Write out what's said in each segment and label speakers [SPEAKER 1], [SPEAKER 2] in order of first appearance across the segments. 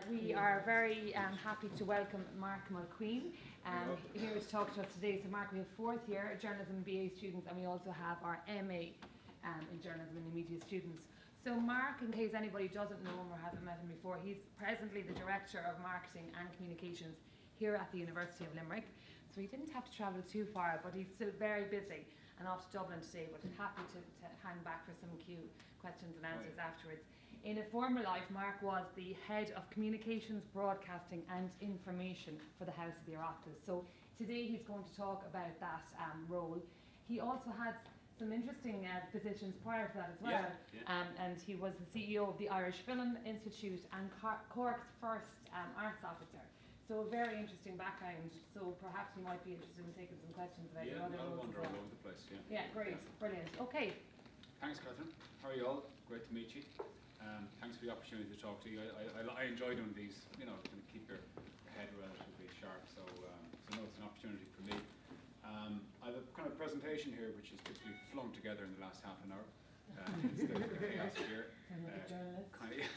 [SPEAKER 1] We are very happy to welcome Mark Mulqueen here to talk to us today. So Mark, we have fourth year journalism BA students, and we also have our MA in journalism and media students. So Mark, in case anybody doesn't know him or hasn't met him before, he's presently the Director of Marketing and Communications here at the University of Limerick. So he didn't have to travel too far, but he's still very busy and off to Dublin today, but happy to hang back for some questions and answers afterwards. In a former life, Mark was the head of communications, broadcasting and information for the House of the Oireachtas. So today he's going to talk about that role. He also had some interesting positions prior to that as well. And he was the CEO of the Irish Film Institute and Cork's first arts officer. So a very interesting background. So perhaps you might be interested in taking some questions about your other roles.
[SPEAKER 2] All over the place.
[SPEAKER 1] Yeah, great, brilliant. Okay.
[SPEAKER 2] Thanks, Catherine. How are you all? Great to meet you. Thanks for the opportunity to talk to you. I enjoy doing these, kind of keep your head relatively sharp. So no, it's an opportunity for me. I have a kind of presentation here which is typically flung together in the last half an hour. It's the chaos here. Kind of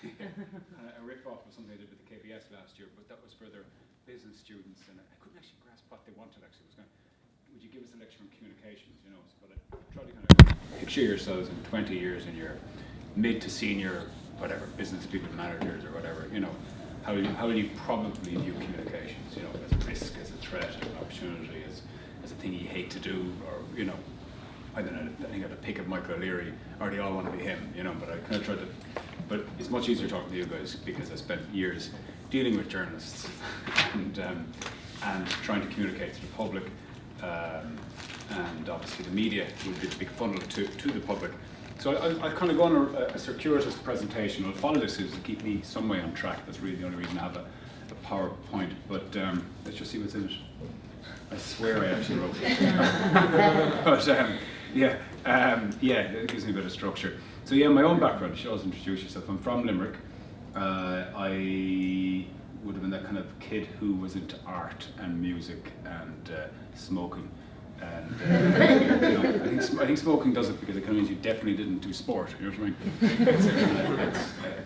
[SPEAKER 2] a rip-off of something I did with the KBS last year, but that was for their business students, and I couldn't actually grasp what they wanted. Actually, would you give us a lecture on communications? But I try to kind of picture yourselves in 20 years in your mid to senior, whatever, business people, managers, or whatever. How will you probably view communications? As a risk, as a threat, as an opportunity, as a thing you hate to do, or I don't know. I think I had to pick up Michael O'Leary, or they all want to be him. But I kind of tried to. But it's much easier talking to you guys because I spent years dealing with journalists and trying to communicate to the public, and obviously the media would be the big funnel to the public. So I'll kind of go on a circuitous presentation. I'll follow this to keep me some way on track. That's really the only reason I have a PowerPoint. But let's just see what's in it. I swear I actually wrote it. But it gives me a bit of structure. So my own background. You should also introduce yourself. I'm from Limerick. I would have been that kind of kid who was into art and music and smoking. And I think smoking does it because it kind of means you definitely didn't do sport. You know what I mean?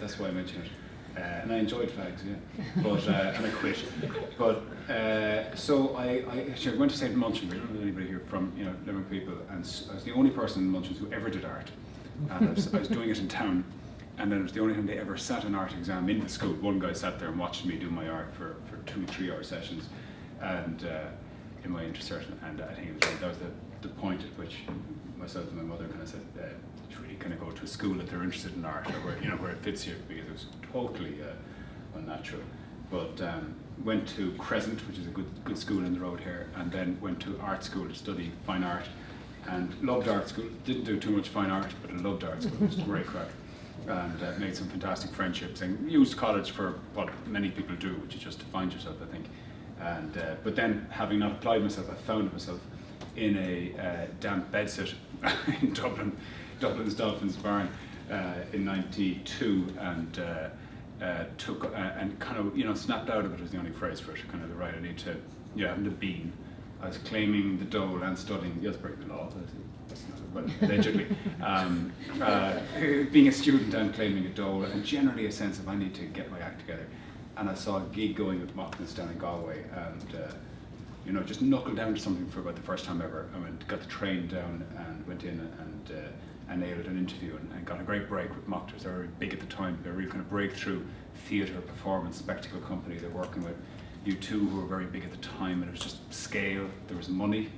[SPEAKER 2] That's why I mentioned it. And I enjoyed fags, but and I quit. But so I actually went to St. Munchins. I don't know anybody here from Limerick people, and I was the only person in Munchins who ever did art. And I was doing it in town, and then it was the only time they ever sat an art exam in the school. One guy sat there and watched me do my art for 2-3 hour sessions, and in my intercert, and I think that was the point at which myself and my mother kind of said, you really kind of go to a school that they're interested in art, or where it fits you, because it was totally unnatural. But went to Crescent, which is a good school in the road here, and then went to art school to study fine art, and loved art school. Didn't do too much fine art, but I loved art school. It was great crack, and made some fantastic friendships, and used college for what many people do, which is just to find yourself, I think. And but then, having not applied myself, I found myself in a damp bedsit in Dublin's Dolphins Barn in '92, and took and kind of snapped out of it was the only phrase for it. Kind of I need to having the bean. I was claiming the dole and studying. Yes, breaking the law. That's not allegedly. Being a student and claiming a dole, and generally a sense of I need to get my act together. And I saw a gig going with Mockness down in Galway, and just knuckled down to something for about the first time ever. I got the train down and went in and nailed an interview and got a great break with Mockness. They were very big at the time. They were a real kind of breakthrough theatre, performance, spectacle company. They're working with U2, who were very big at the time, and it was just scale. There was money,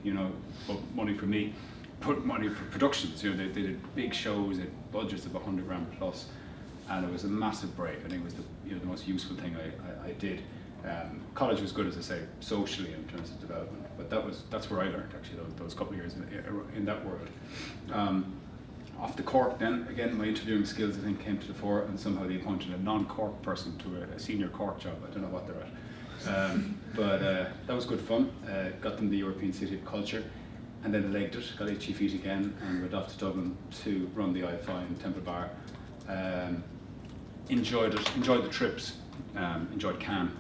[SPEAKER 2] but money for me, put money for productions. They did big shows, they had budgets of $100,000 plus. And it was a massive break. I think it was the most useful thing I did. College was good, as I say, socially in terms of development, but that's where I learned actually those couple of years in that world. Off to Cork then, again my interviewing skills I think came to the fore, and somehow they appointed a non-Cork person to a senior Cork job. I don't know what they're at. But that was good fun. Got them the European City of Culture, and then I legged it, got itchy feet again, and went off to Dublin to run the IFI in Temple Bar. Enjoyed it, enjoyed the trips, enjoyed Cannes.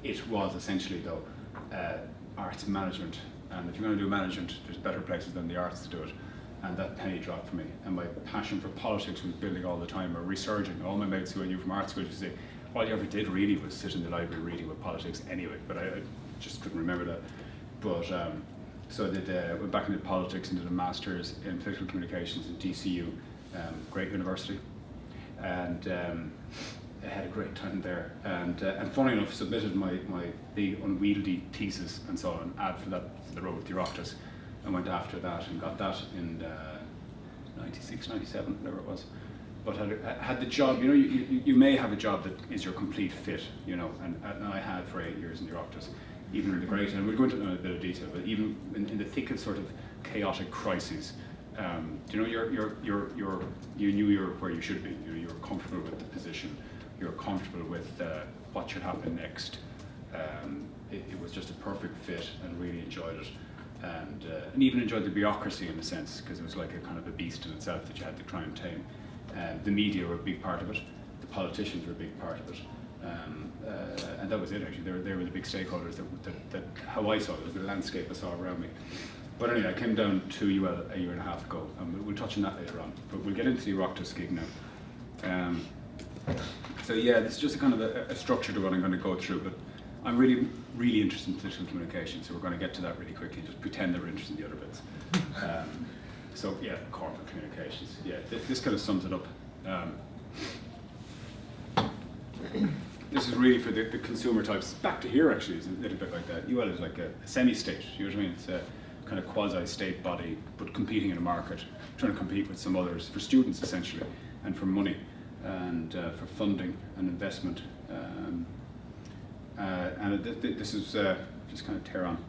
[SPEAKER 2] It was essentially though arts management, and if you're going to do management, there's better places than the arts to do it, and that penny dropped for me. And my passion for politics was building all the time, or resurging. All my mates who I knew from art school used to say, all you ever did really was sit in the library reading with politics anyway, but I just couldn't remember that. But so I did, went back into politics and did a master's in political communications in DCU, great university, and I had a great time there. And funny enough, submitted my big unwieldy thesis and so on, ad for that for the road with the Oireachtas, and went after that and got that in 96, 97, whatever it was. But had the job, you know, you may have a job that is your complete fit, you know, and I had for 8 years in the Oireachtas, even in the great, and we'll go into it in a bit of detail, but even in the thick of sort of chaotic crises, you know, you knew you were where you should be. You know, you were comfortable with the position, you were comfortable with what should happen next. It was just a perfect fit, and really enjoyed it, and even enjoyed the bureaucracy in a sense, because it was like a kind of a beast in itself that you had to try and tame. The media were a big part of it, the politicians were a big part of it, and that was it actually. They were the big stakeholders that how I saw it, was the landscape I saw around me. But anyway, I came down to UL a year and a half ago, and we'll touch on that later on, but we'll get into the Oireachtas gig now. So yeah, this is just a kind of a structure to what I'm going to go through, but I'm really, really interested in political communication, so we're going to get to that really quickly, just pretend that we're interested in the other bits. So yeah, corporate communications. Yeah, this kind of sums it up. This is really for the consumer types. Back to here actually is a little bit like that. UL is like a semi-state, you know what I mean? It's a kind of quasi-state body, but competing in a market, trying to compete with some others for students essentially, and for money, and for funding and investment. And this is just kind of tear on.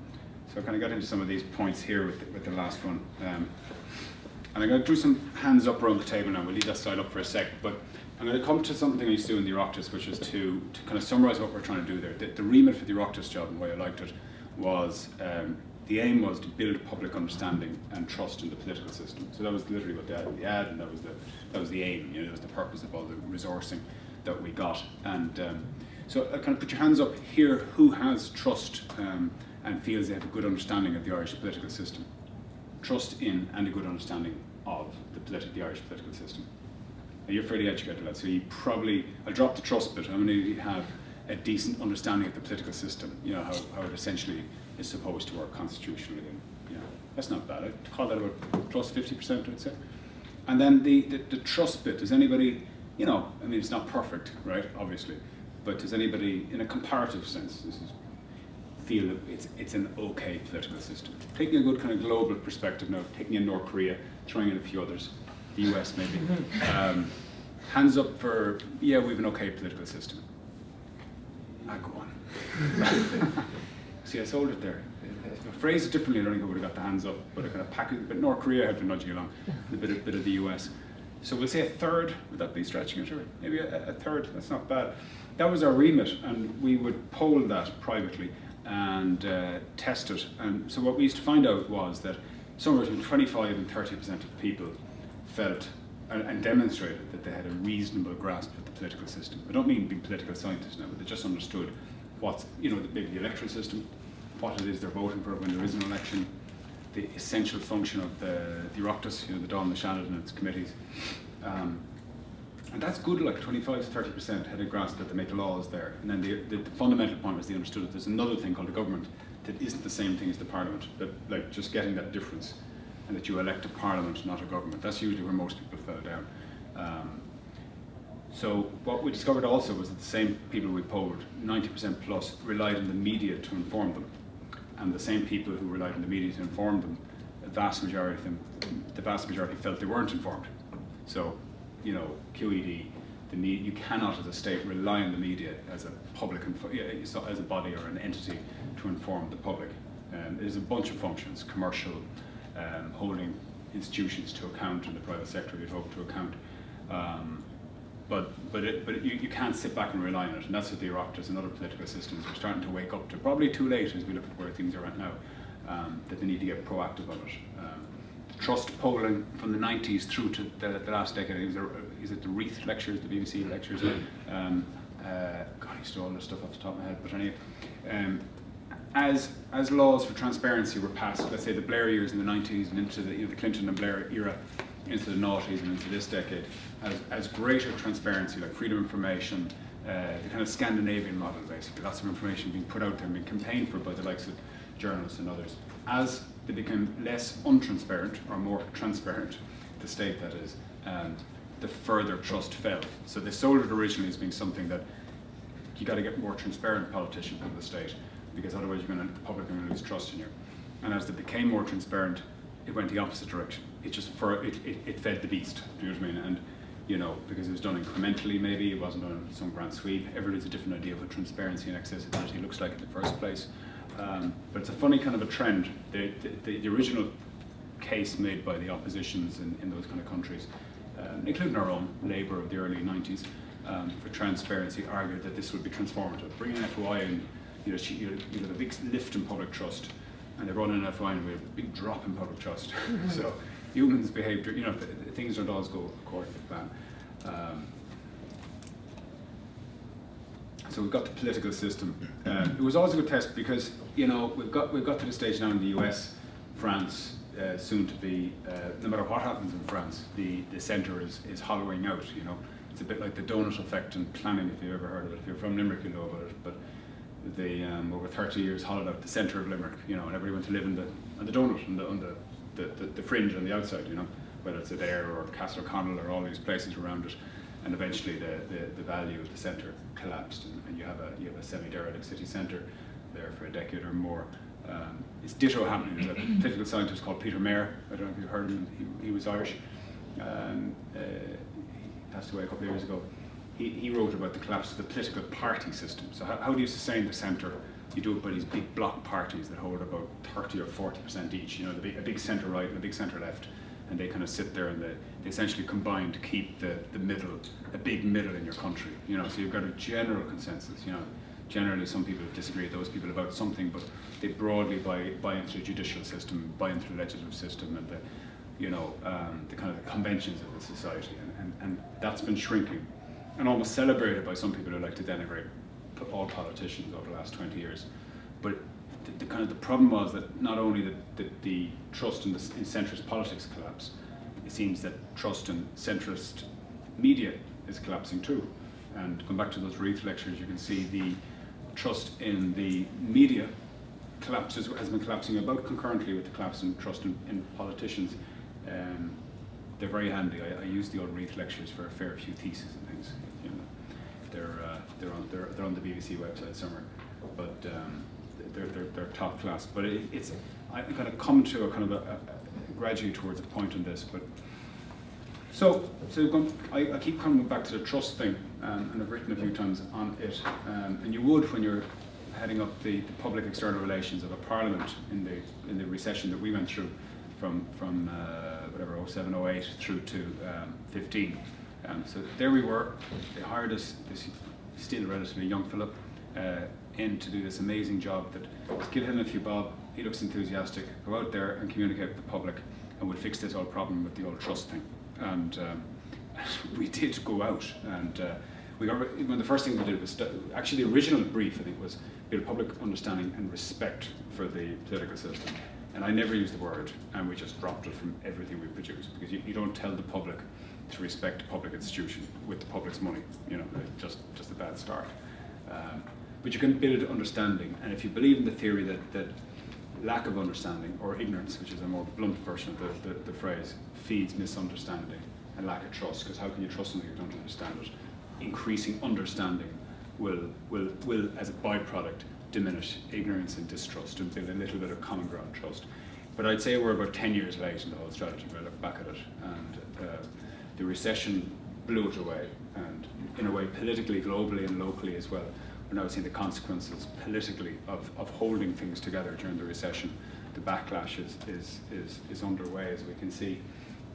[SPEAKER 2] So I kind of got into some of these points here with the last one. And I'm going to do some hands up around the table now. We'll leave that slide up for a sec. But I'm going to come to something I used to do in the Oireachtas, which is to kind of summarise what we're trying to do there. The remit for the Oireachtas job and why I liked it was the aim was to build public understanding and trust in the political system. So that was literally what they had in the ad, and that was the aim. You know, that was the purpose of all the resourcing that we got. And so kind of put your hands up here. Who has trust and feels they have a good understanding of the Irish political system? Trust in and a good understanding of the Irish political system. Now, you're fairly educated, lads, so you probably, I'll drop the trust bit. How many have a decent understanding of the political system? You know, how it essentially is supposed to work constitutionally, and you know, that's not bad. I'd call that about plus 50%, I'd say. And then the trust bit, does anybody, you know, I mean, it's not perfect, right, obviously, but does anybody, in a comparative sense, feel that it's an okay political system? Taking a good kind of global perspective now, taking in North Korea, throwing in a few others, the US maybe. Hands up for, yeah, we have an okay political system. Go on. See, I sold it there. If I phrase it differently, I don't think I would have got the hands up, but I kind of pack it, but North Korea had been nudging along, a bit of the US. So we'll say a third, would that be stretching it? Or maybe a third, that's not bad. That was our remit, and we would poll that privately and test it. And so what we used to find out was that somewhere between 25 and 30% of people felt and demonstrated that they had a reasonable grasp of the political system. I don't mean being political scientists now, but they just understood what's, you know, maybe the electoral system, what it is they're voting for when there is an election, the essential function of the Oireachtas, you know, the Dáil, the Shannon and its committees. And that's good, like 25 to 30% had a grasp that they make laws there. And then the fundamental point was they understood that there's another thing called the government that isn't the same thing as the parliament, that like just getting that difference, and that you elect a parliament, not a government. That's usually where most people fell down. So what we discovered also was that the same people we polled, 90% plus, relied on the media to inform them. And the same people who relied on the media to inform them, the vast majority felt they weren't informed. So, you know, QED, you cannot as a state rely on the media as a public, as a body or an entity to inform the public. There's a bunch of functions, commercial, holding institutions to account, and the private sector you'd hope to account. But you can't sit back and rely on it, and that's what the Oireachtas and other political systems are starting to wake up to. Probably too late as we look at where things are at now, that they need to get proactive on it. The trust polling from the 90s through to the last decade, is it the Reith lectures, the BBC lectures? God, I used to know all this stuff off the top of my head, but anyway. As laws for transparency were passed, let's say the Blair years in the 90s and into the Clinton and Blair era, into the noughties and into this decade, as greater transparency, like freedom of information, the kind of Scandinavian model, basically. Lots of information being put out there and being campaigned for by the likes of journalists and others. As they became less untransparent, or more transparent, the state that is, the further trust fell. So they sold it originally as being something that you got to get more transparent politicians in the state, because otherwise the public are going to lose trust in you. And as they became more transparent, it went the opposite direction. It just it fed the beast. Do you know what I mean? And because it was done incrementally, maybe it wasn't done in some grand sweep. Everybody's a different idea of what transparency and accessibility looks like in the first place. But it's a funny kind of a trend. The original case made by the oppositions in those kind of countries, including our own, Labour of the early 90s, for transparency, argued that this would be transformative. Bringing FOI in, you have a big lift in public trust, and they brought in FOI and we have a big drop in public trust. So humans' behaviour, things don't always go according to plan. So we've got the political system. It was always a good test because we've got to the stage now in the US, France, soon to be. No matter what happens in France, the centre is hollowing out. It's a bit like the donut effect in planning, if you've ever heard of it. If you're from Limerick, you know about it. But they over 30 years hollowed out the centre of Limerick. And everybody went to live on the donut, on the fringe on the outside. Whether it's Adair or Castle O'Connell or all these places around it. And eventually the value of the centre collapsed, and you have a semi-derelict city centre there for a decade or more. It's ditto happening. There's a political scientist called Peter Mayer. I don't know if you've heard of him. He was Irish. He passed away a couple of years ago. He wrote about the collapse of the political party system. So how do you sustain the centre? You do it by these big block parties that hold about 30 or 40% each. A big centre right and a big centre left. And they kind of sit there and they essentially combine to keep the middle, a big middle in your country. So you've got a general consensus. Generally some people disagree with those people about something, but they broadly buy into the judicial system, buy into the legislative system, and the kind of the conventions of the society. And that's been shrinking, and almost celebrated by some people who like to denigrate all politicians over the last 20 years. But the problem was that not only the trust in centrist politics collapsed, it seems that trust in centrist media is collapsing too. And going back to those Reith lectures, you can see the trust in the media has been collapsing about concurrently with the collapse in trust in politicians. They're very handy. I use the old Reith lectures for a fair few theses and things. They're on the BBC website somewhere, but they're top class. But I kind of come to a kind of a gradually towards a point on this. But so I keep coming back to the trust thing, and I've written a few times on it. And you would when you're heading up the public external relations of a parliament in the recession that we went through from whatever 07, 08 through to 15. So there we were. They hired us, this still relatively young Philip, in to do this amazing job that give him a few bob, he looks enthusiastic, go out there and communicate with the public, and we'll fix this old problem with the old trust thing. And we did go out, and one of the first things we did was, actually the original brief I think was build public understanding and respect for the political system. And I never used the word, and we just dropped it from everything we produced, because you don't tell the public to respect a public institution with the public's money. Just a bad start. But you can build understanding, and if you believe in the theory that lack of understanding, or ignorance, which is a more blunt version of the phrase, feeds misunderstanding and lack of trust, because how can you trust something you don't understand it? Increasing understanding will as a byproduct, diminish ignorance and distrust and build a little bit of common ground trust. But I'd say we're about 10 years late in the whole strategy when I look back at it, and the recession blew it away, and in a way politically, globally and locally as well. We're now seeing the consequences politically of holding things together during the recession. The backlash is underway, as we can see.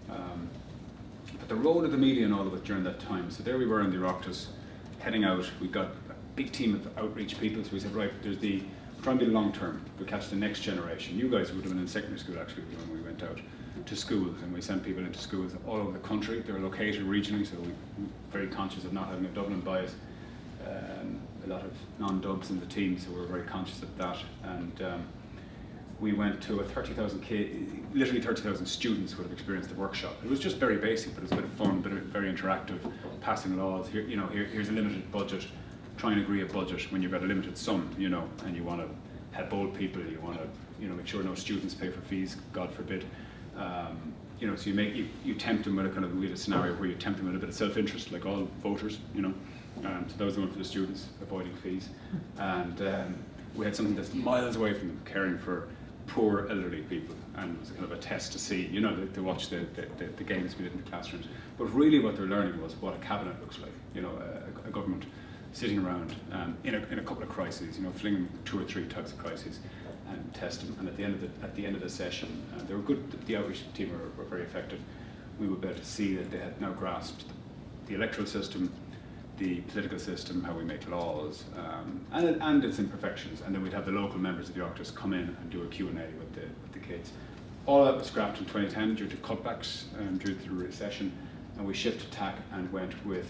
[SPEAKER 2] But the role of the media and all of it during that time, so there we were in the Oireachtas, heading out. We got a big team of outreach people, so we said, right, we're trying to be long term, we'll catch the next generation. You guys would have been in secondary school actually when we went out to schools, and we sent people into schools all over the country. They were located regionally, so we're very conscious of not having a Dublin bias. A lot of non-dubs in the team, so we're very conscious of that. And we went to a 30,000 literally 30,000 students would have experienced the workshop. It was just very basic, but it was a bit of fun, very interactive, passing laws. Here's a limited budget. try and agree a budget when you've got a limited sum, you know, and you want to help old people, you want to, you know, make sure no students pay for fees, God forbid. You know, so you tempt them with we had a scenario where you tempt them with a bit of self-interest, like all voters, you know. So that was the one for the students, avoiding fees. And we had something that's miles away from them, caring for poor elderly people, and it was kind of a test to see, you know, to watch the games we did in the classrooms. But really what they're learning was what a cabinet looks like, you know, a government sitting around in a couple of crises, you know, flinging 2 or 3 types of crises and test them. And at the end of the session, they were good. The outreach team were very effective. We were able to see that they had now grasped the electoral system, the political system, how we make laws, and its imperfections. And then we'd have the local members of the Oireachtas come in and do a Q&A with the kids. All that was scrapped in 2010 due to cutbacks due to the recession, and we shifted tack and went with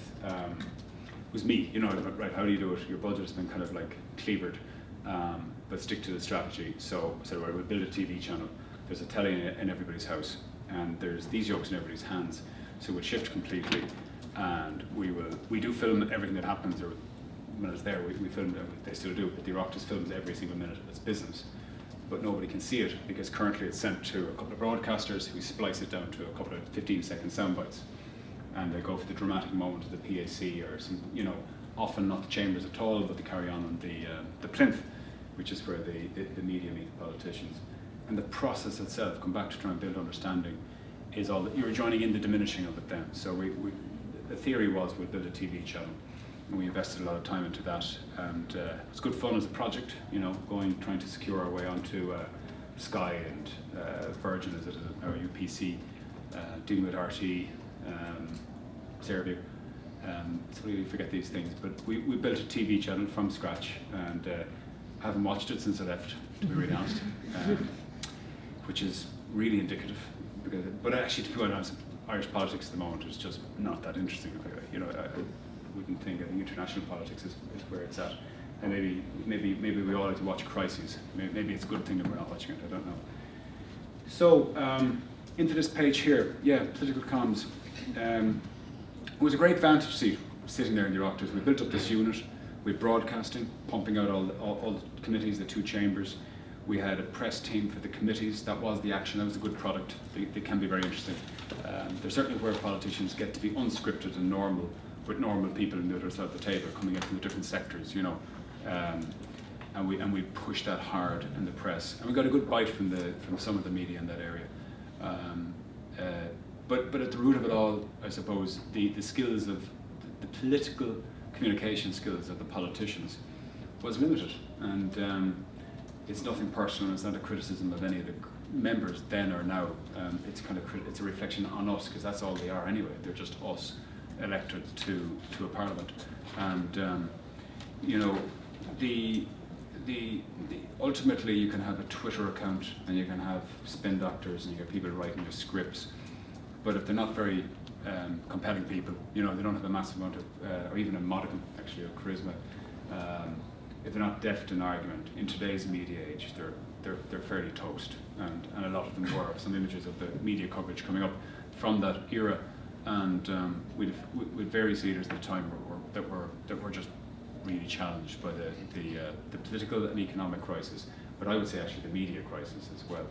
[SPEAKER 2] was me, you know, right, how do you do it? Your budget's been kind of like cleavered, but stick to the strategy. So right, we'll build a TV channel. There's a telly in everybody's house, and there's these yokes in everybody's hands. So we'll shift completely, and we do film everything that happens, or when it's there, we film it, they still do, but the Oireachtas films every single minute of its business. But nobody can see it, because currently it's sent to a couple of broadcasters who splice it down to a couple of 15-second sound bites. And they go for the dramatic moment of the PAC, or some, you know, often not the chambers at all, but they carry on the plinth, which is where the media meet the politicians. And the process itself, come back to try and build understanding, is all that you're joining in the diminishing of it then. So the theory was we'll build a TV channel, and we invested a lot of time into that, and it was good fun as a project, you know, trying to secure our way onto Sky and Virgin, as it is now, UPC, dealing with RT, Serbia. So we forget these things, but we built a TV channel from scratch, and haven't watched it since I left, to be really honest, which is really indicative. But actually, to be quite honest, Irish politics at the moment is just not that interesting. You know, I wouldn't think. I think international politics is where it's at, and maybe we all like to watch crises. Maybe it's a good thing that we're not watching it. I don't know. So into this page here, yeah, political comms. It was a great vantage seat sitting there in the Oireachtas. We built up this unit with broadcasting, pumping out all the committees, the 2 chambers. We had a press team for the committees. That was the action. That was a good product. They can be very interesting. They're certainly where politicians get to be unscripted and normal, with normal people on the other side of the table coming in from the different sectors, you know. And we pushed that hard in the press, and we got a good bite from some of the media in that area. But at the root of it all, I suppose, the skills of the political communication skills of the politicians was limited, and it's nothing personal. It's not a criticism of any of the members then or now. It's a reflection on us, because that's all they are anyway. They're just us elected to a parliament, and you know, the ultimately you can have a Twitter account and you can have spin doctors and you get people writing your scripts, but if they're not very compelling people, you know, they don't have a massive amount of, or even a modicum actually of charisma. If they're not deft in argument, in today's media age, they're fairly toast, and a lot of them were. Some images of the media coverage coming up from that era, and with various leaders at the time that were just really challenged by the political and economic crisis, but I would say actually the media crisis as well.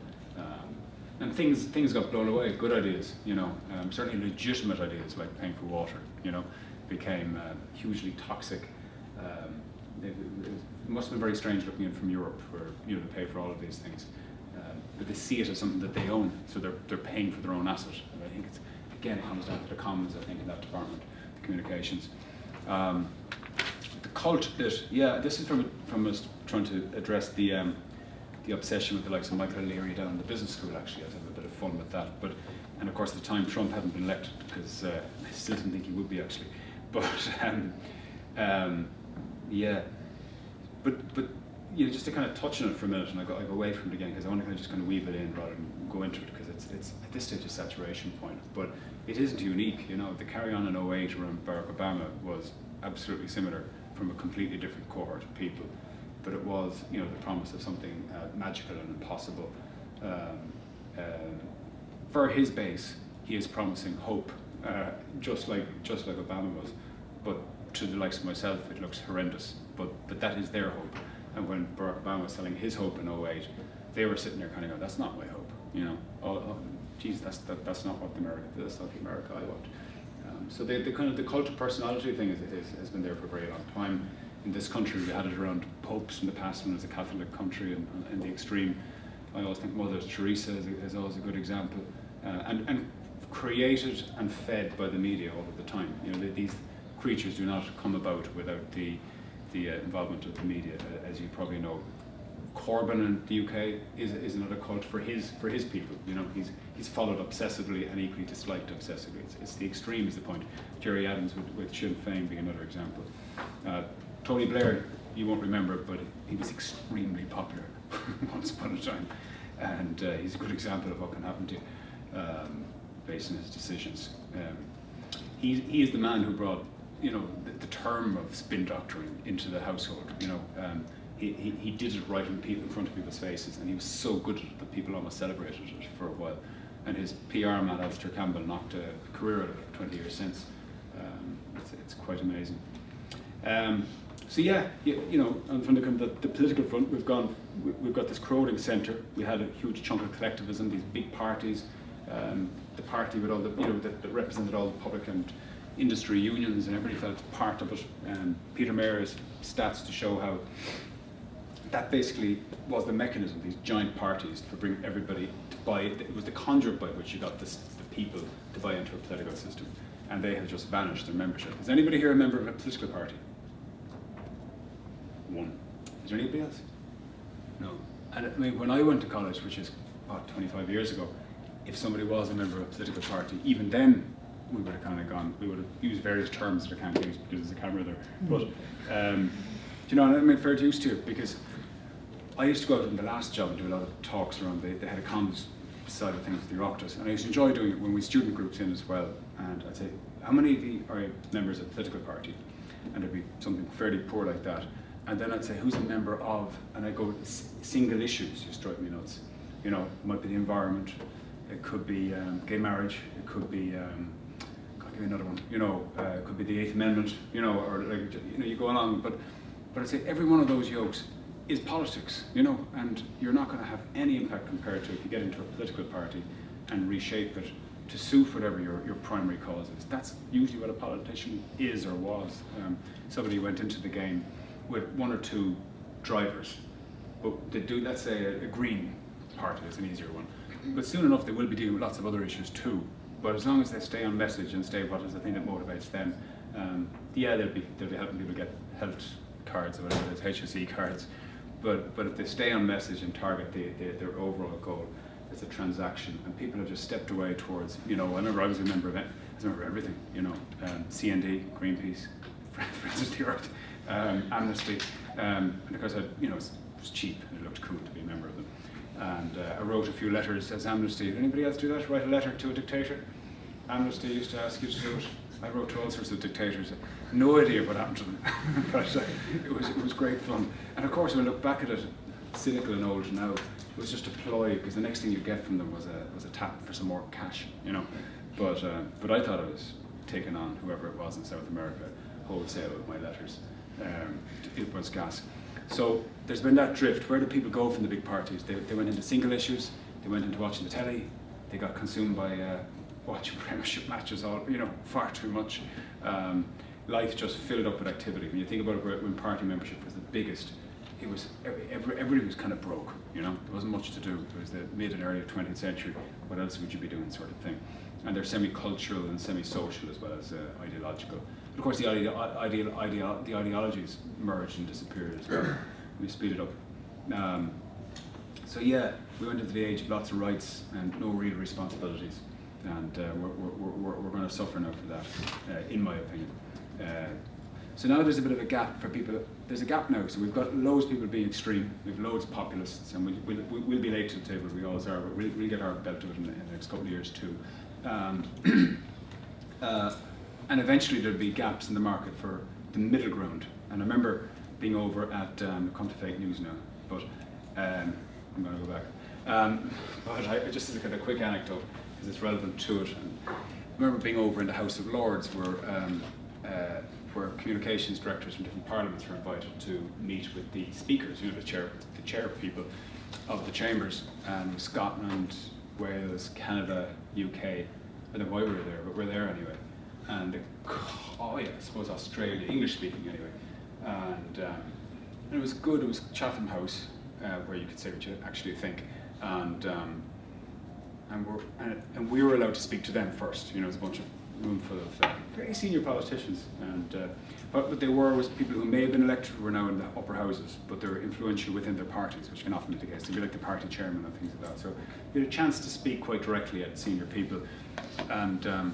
[SPEAKER 2] And things got blown away. Good ideas, you know, certainly legitimate ideas like paying for water, you know, became hugely toxic. It must have been very strange looking in from Europe, where, you know, they pay for all of these things, but they see it as something that they own, so they're paying for their own asset. And I think it comes down to the commons, I think, in that department, the communications. The cult bit, yeah, this is from us trying to address the obsession with the likes of Michael O'Leary down in the business school. Actually, I was having a bit of fun with that. And of course, at the time Trump hadn't been elected, because I still didn't think he would be actually. But yeah, but you know, just to kind of touch on it for a minute, and I go away from it again, because I want to kind of just kind of weave it in rather than go into it, because it's at this stage a saturation point. But it isn't unique, you know. The carry-on in 2008 around Barack Obama was absolutely similar, from a completely different cohort of people. But it was, you know, the promise of something magical and impossible. For his base, he is promising hope, just like Obama was. But to the likes of myself, it looks horrendous, but that is their hope. And when Barack Obama was selling his hope in '08, they were sitting there kind of going, that's not my hope, you know. Geez, that's not what that's not the America I want. So the kind of the cult of personality thing has been there for a very long time. In this country, we had it around popes in the past when it was a Catholic country, and in the extreme, I always think Mother Teresa is always a good example, and created and fed by the media all of the time. You know, these creatures do not come about without the involvement of the media, as you probably know. Corbyn in the UK is another cult for his people. You know, he's followed obsessively and equally disliked obsessively. It's the extreme is the point. Gerry Adams with Sinn Féin being another example. Tony Blair, you won't remember, but he was extremely popular once upon a time, and he's a good example of what can happen to you based on his decisions. He is the man who brought, you know, the term of spin doctoring into the household. You know, he did it right in front of people's faces, and he was so good at it that people almost celebrated it for a while. And his PR man, Alistair Campbell, knocked a career out of it 20 years since. It's quite amazing. So yeah, you know, and from the political front, we've got this crowding centre. We had a huge chunk of collectivism, these big parties, the party with all the, you know, that represented all the public and industry unions, and everybody felt part of it. Peter Mayer's stats to show how that basically was the mechanism, these giant parties, for bringing everybody to buy. It was the conduit by which you got the people to buy into a political system, and they have just vanished, their membership. Is anybody here a member of a political party? One. Is there anybody else? No. And I mean, when I went to college, which is about 25 years ago, if somebody was a member of a political party, even then we would have kind of gone, we would have used various terms that I can't use because there's a camera there. But, you know, and I'm fairly used to it, because I used to go out in the last job and do a lot of talks around the head of comms side of things with the Oireachtas, and I used to enjoy doing it when we student groups in as well. And I'd say, how many of you are members of a political party? And it'd be something fairly poor like that. And then I'd say, who's a member of? And I'd go, single issues just drive me nuts. You know, it might be the environment, it could be gay marriage, it could be, I'll give you another one, you know, it could be the 8th Amendment, you know, or like, you know, you go along. But I'd say every one of those yokes is politics, you know, and you're not going to have any impact compared to if you get into a political party and reshape it to suit whatever your primary cause is. That's usually what a politician is or was. Somebody went into the game with 1 or 2 drivers, but they do, let's say, a green party is an easier one. But soon enough they will be dealing with lots of other issues too. But as long as they stay on message and stay what is the thing that motivates them, yeah, they'll be helping people get health cards or whatever it is, HSE cards. But if they stay on message and target their overall goal, it's a transaction, and people have just stepped away towards, you know, I remember I was a member of everything, you know, CND, Greenpeace, Friends of the Earth, Amnesty, and because you know, it was cheap and it looked cool to be a member of them. And I wrote a few letters as Amnesty. Did anybody else do that? Write a letter to a dictator? Amnesty used to ask you to do it. I wrote to all sorts of dictators. No idea what happened to them, but it was great fun. And of course, when I look back at it, cynical and old now, it was just a ploy, because the next thing you get from them was a tap for some more cash, you know. But I thought I was taking on whoever it was in South America wholesale with my letters. It was gas. So there's been that drift. Where do people go from the big parties? They went into single issues. They went into watching the telly. They got consumed by watching Premiership matches, all, you know, far too much. Life just filled up with activity. When you think about it, when party membership was the biggest, it was everybody was kind of broke. You know, there wasn't much to do. It was the mid and early 20th century. What else would you be doing, sort of thing? And they're semi-cultural and semi-social as well as ideological. But of course, the ideologies merged and disappeared as well. We speeded up. So yeah, we went into the age of lots of rights and no real responsibilities, and we're going to suffer now for that, in my opinion. So now there's a bit of a gap for people. There's a gap now. So we've got loads of people being extreme. We've loads of populists, and we'll be late to the table. We always are, but we'll get our belt to it in the next couple of years too. And eventually there'll be gaps in the market for the middle ground. And I remember being over at, come to fake news now, but I'm going to go back. But I just as a kind of quick anecdote, because it's relevant to it. And I remember being over in the House of Lords where where communications directors from different parliaments were invited to meet with the speakers, you know, the chair people of the chambers, Scotland, Wales, Canada, UK. I don't know why we were there, but we're there anyway. And I suppose Australia, English speaking anyway. And it was good. It was Chatham House, where you could say what you actually think. And we were allowed to speak to them first. You know, it was a bunch of room full of very senior politicians, and what they were was people who may have been elected who were now in the upper houses, but they were influential within their parties, which can often be the case. They'd be like the party chairman and things like that. So you had a chance to speak quite directly at senior people, and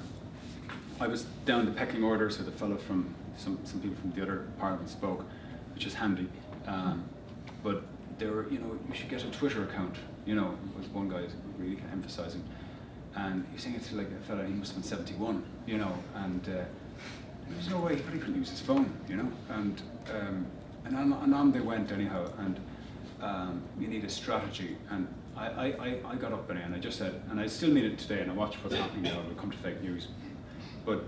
[SPEAKER 2] I was down the pecking order, so the fellow from some people from the other parliament spoke, which is handy. But they were, you know, you should get a Twitter account. You know, was one guy really kind of emphasising. And he was saying it to like a fella, he must have been 71, you know, and there's no way he couldn't use his phone, you know, and on they went anyhow, and you need a strategy, and I got up and I just said, and I still mean it today, and I watch what's happening now, we'll come to fake news, but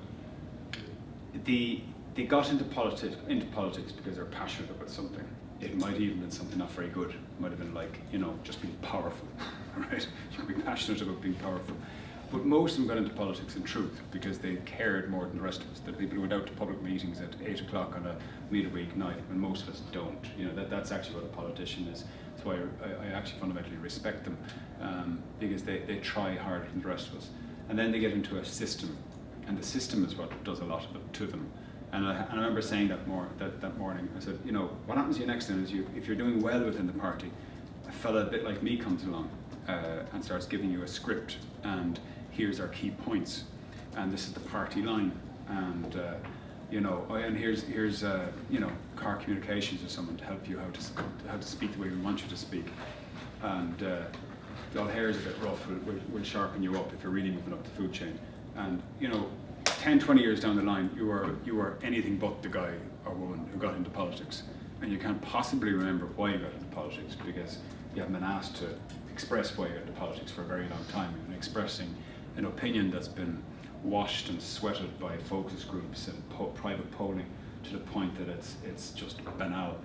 [SPEAKER 2] they got into politics because they're passionate about something. It might even have been something not very good. It might have been like, you know, just being powerful, right? You can be passionate about being powerful. But most of them got into politics in truth because they cared more than the rest of us. The people who went out to public meetings at 8 o'clock on a midweek night, when most of us don't. You know, that's actually what a politician is. That's why I actually fundamentally respect them, because they try harder than the rest of us. And then they get into a system, and the system is what does a lot of it to them. And I remember saying that morning, I said, you know, what happens to you next time is if you're doing well within the party, a fella a bit like me comes along and starts giving you a script, and here's our key points, and this is the party line, and you know, and here's you know, car communications or someone to help you how to speak the way we want you to speak, and the old hair is a bit rough, will sharpen you up if you're really moving up the food chain, and you know, 10, 20 years down the line, you are anything but the guy or woman who got into politics. And you can't possibly remember why you got into politics because you haven't been asked to express why you got into politics for a very long time. You've been expressing an opinion that's been washed and sweated by focus groups and private polling to the point that it's just banal.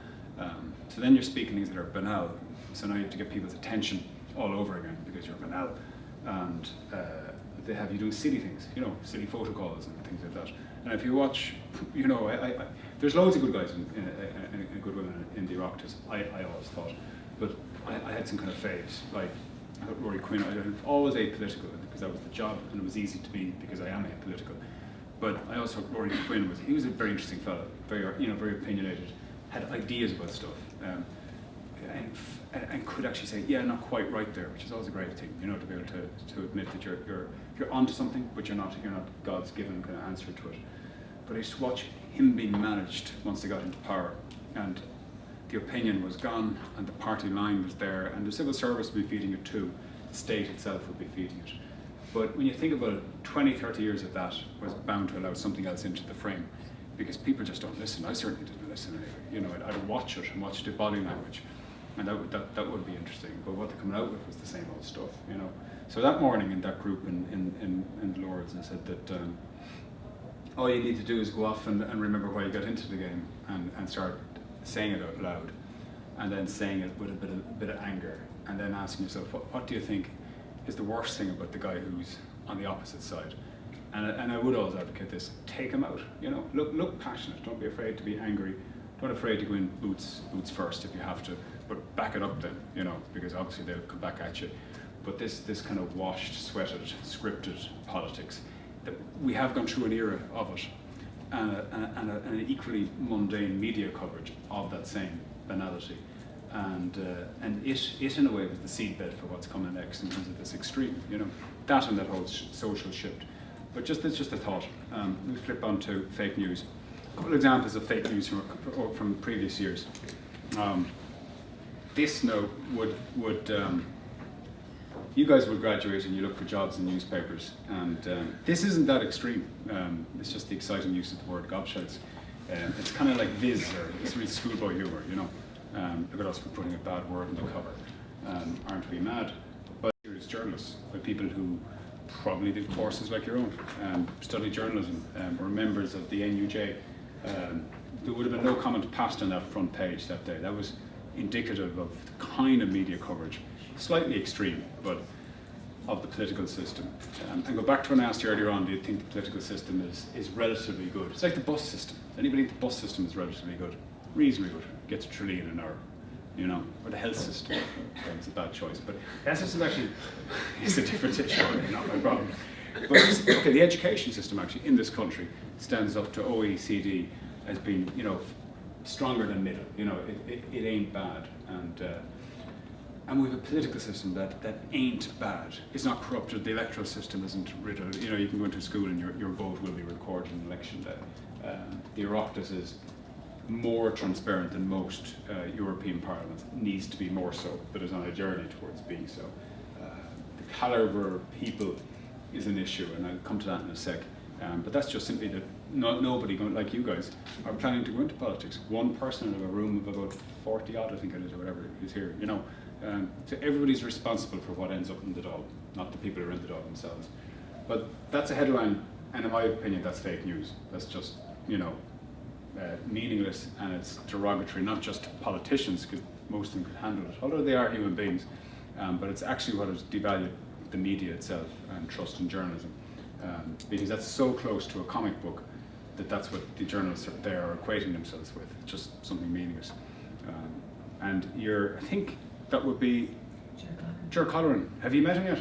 [SPEAKER 2] So then you're speaking things that are banal. So now you have to get people's attention all over again because you're banal. And they have you doing silly things, you know, silly photo calls and things like that. And if you watch, you know, there's loads of good guys and good women in the Oireachtas, I always thought. But I had some kind of faves, like I thought Rory Quinn, I was always apolitical because that was the job and it was easy to be because I am apolitical. But I also thought Rory Quinn he was a very interesting fellow, very opinionated, had ideas about stuff. And could actually say, yeah, not quite right there, which is always a great thing, you know, to be able to admit that you're onto something, but you're not God's given kind of answer to it. But I used to watch him being managed once they got into power, and the opinion was gone, and the party line was there, and the civil service would be feeding it too. The state itself would be feeding it. But when you think about it, 20, 30 years of that was bound to allow something else into the frame, because people just don't listen. I certainly didn't listen anyway. You know, I'd watch it and watch the body language. And that would be interesting. But what they're coming out with was the same old stuff, you know. So that morning in that group in the Lords, I said that all you need to do is go off and remember why you got into the game and start saying it out loud, and then saying it with a bit of anger, and then asking yourself, what do you think is the worst thing about the guy who's on the opposite side? And I would always advocate this: take him out. You know, look passionate. Don't be afraid to be angry. Don't be afraid to go in boots first if you have to. But back it up then, you know, because obviously they'll come back at you. But this kind of washed, sweated, scripted politics, that we have gone through an era of it, and an equally mundane media coverage of that same banality, and it in a way was the seedbed for what's coming next in terms of this extreme, you know, that and that whole social shift. But it's just a thought. We flip on to fake news. A couple of examples of fake news from previous years. This now would you guys would graduate and you look for jobs in newspapers, and this isn't that extreme. It's just the exciting use of the word gobshites. It's kind of like Viz, or it's really schoolboy humour, you know. Look at us for putting a bad word on the cover. Aren't we mad? But serious journalists, by people who probably did courses like your own, studied journalism, were members of the NUJ, there would have been no comment passed on that front page that day. That was indicative of the kind of media coverage, slightly extreme, but of the political system. And go back to when I asked you earlier on, do you think the political system is relatively good? It's like the bus system. Anybody think the bus system is relatively good? Reasonably good. Gets a trillion an hour, you know, or the health system. It's a bad choice, but the health system actually is a different issue, not my problem. But okay, the education system actually in this country stands up to OECD as being, you know, stronger than middle. You know, it ain't bad, and we have a political system that ain't bad. It's not corrupted. The electoral system isn't riddled. You know, you can go into school and your vote will be recorded on election day. The Oireachtas is more transparent than most European parliaments. It needs to be more so, but is on a journey towards being so. The calibre of people is an issue, and I'll come to that in a sec. But that's just simply that nobody, like you guys, are planning to go into politics. One person in a room of about 40 odd, I think it is, or whatever, is here, you know. So everybody's responsible for what ends up in the dog, not the people who are in the dog themselves. But that's a headline, and in my opinion, that's fake news. That's just, you know, meaningless, and it's derogatory, not just to politicians, because most of them could handle it, although they are human beings, but it's actually what has devalued the media itself and trust in journalism, because that's so close to a comic book that's what the journalists there are equating themselves with. It's just something meaningless. And I think that would be Ger Colleran. Have you met him yet?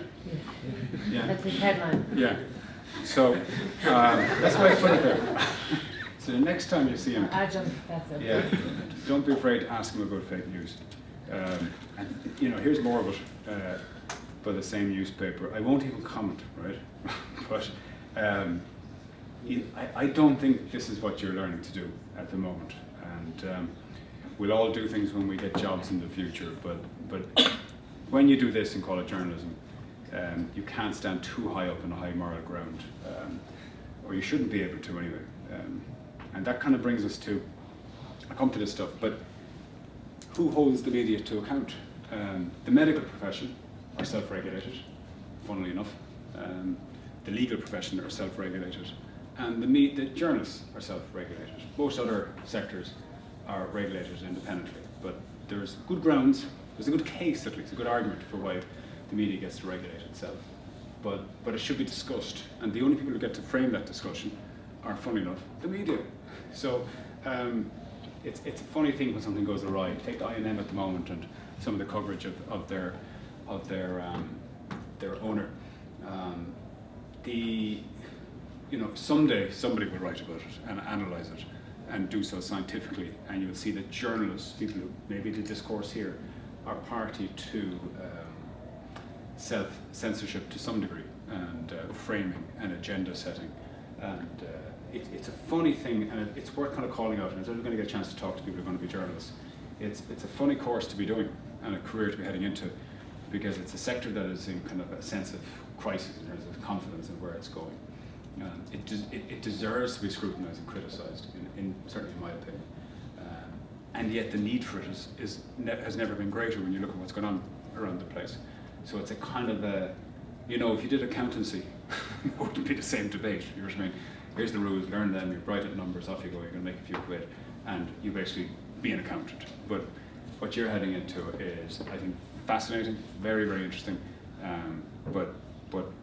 [SPEAKER 3] Yeah. That's his headline.
[SPEAKER 2] Yeah. So that's why I put it there. So the next time you see him,
[SPEAKER 3] that's it.
[SPEAKER 2] Yeah, don't be afraid to ask him about fake news. And you know, here's more of it by the same newspaper. I won't even comment, right? But I don't think this is what you're learning to do at the moment. And we'll all do things when we get jobs in the future, but when you do this and call it journalism, you can't stand too high up on a high moral ground, or you shouldn't be able to anyway. And that kind of brings us to, I'll come to this stuff, but who holds the media to account? The medical profession are self-regulated, funnily enough. The legal profession are self-regulated, and the journalists are self-regulated. Most other sectors are regulated independently, but there's good grounds, there's a good case at least, a good argument for why the media gets to regulate itself. But it should be discussed, and the only people who get to frame that discussion are, funny enough, the media. So it's a funny thing when something goes awry. Take INM at the moment and some of the coverage of their owner. You know, someday somebody will write about it and analyse it and do so scientifically, and you will see that journalists, people who maybe did discourse here, are party to self-censorship to some degree, and framing and agenda setting. And it's a funny thing, and it's worth kind of calling out, and if we're going to get a chance to talk to people who are going to be journalists, it's a funny course to be doing and a career to be heading into, because it's a sector that is in kind of a sense of crisis in terms of confidence in where it's going. It deserves to be scrutinised and criticised, certainly in my opinion. And yet the need for it has never been greater when you look at what's going on around the place. So it's a kind of you know, if you did accountancy, it wouldn't be the same debate. You know what I mean? Here's the rules, learn them, you're bright at numbers, off you go, you're going to make a few quid, and you basically be an accountant. But what you're heading into is, I think, fascinating, very, very interesting, but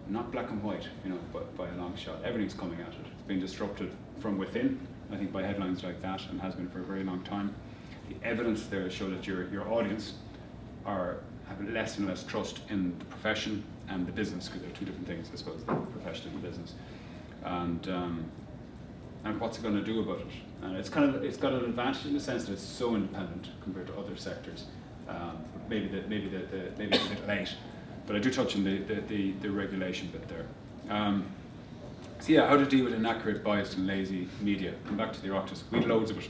[SPEAKER 2] not black and white, you know, but by a long shot. Everything's coming at it. It's been disrupted from within, I think, by headlines like that, and has been for a very long time. The evidence there show that your audience have less and less trust in the profession and the business, because they're two different things, I suppose, the profession and the business. And what's it going to do about it? And it's got an advantage in the sense that it's so independent compared to other sectors. Maybe it's a bit late, but I do touch on the regulation bit there. So yeah, how to deal with inaccurate, biased, and lazy media. Come back to the Oireachtas. We had loads of it.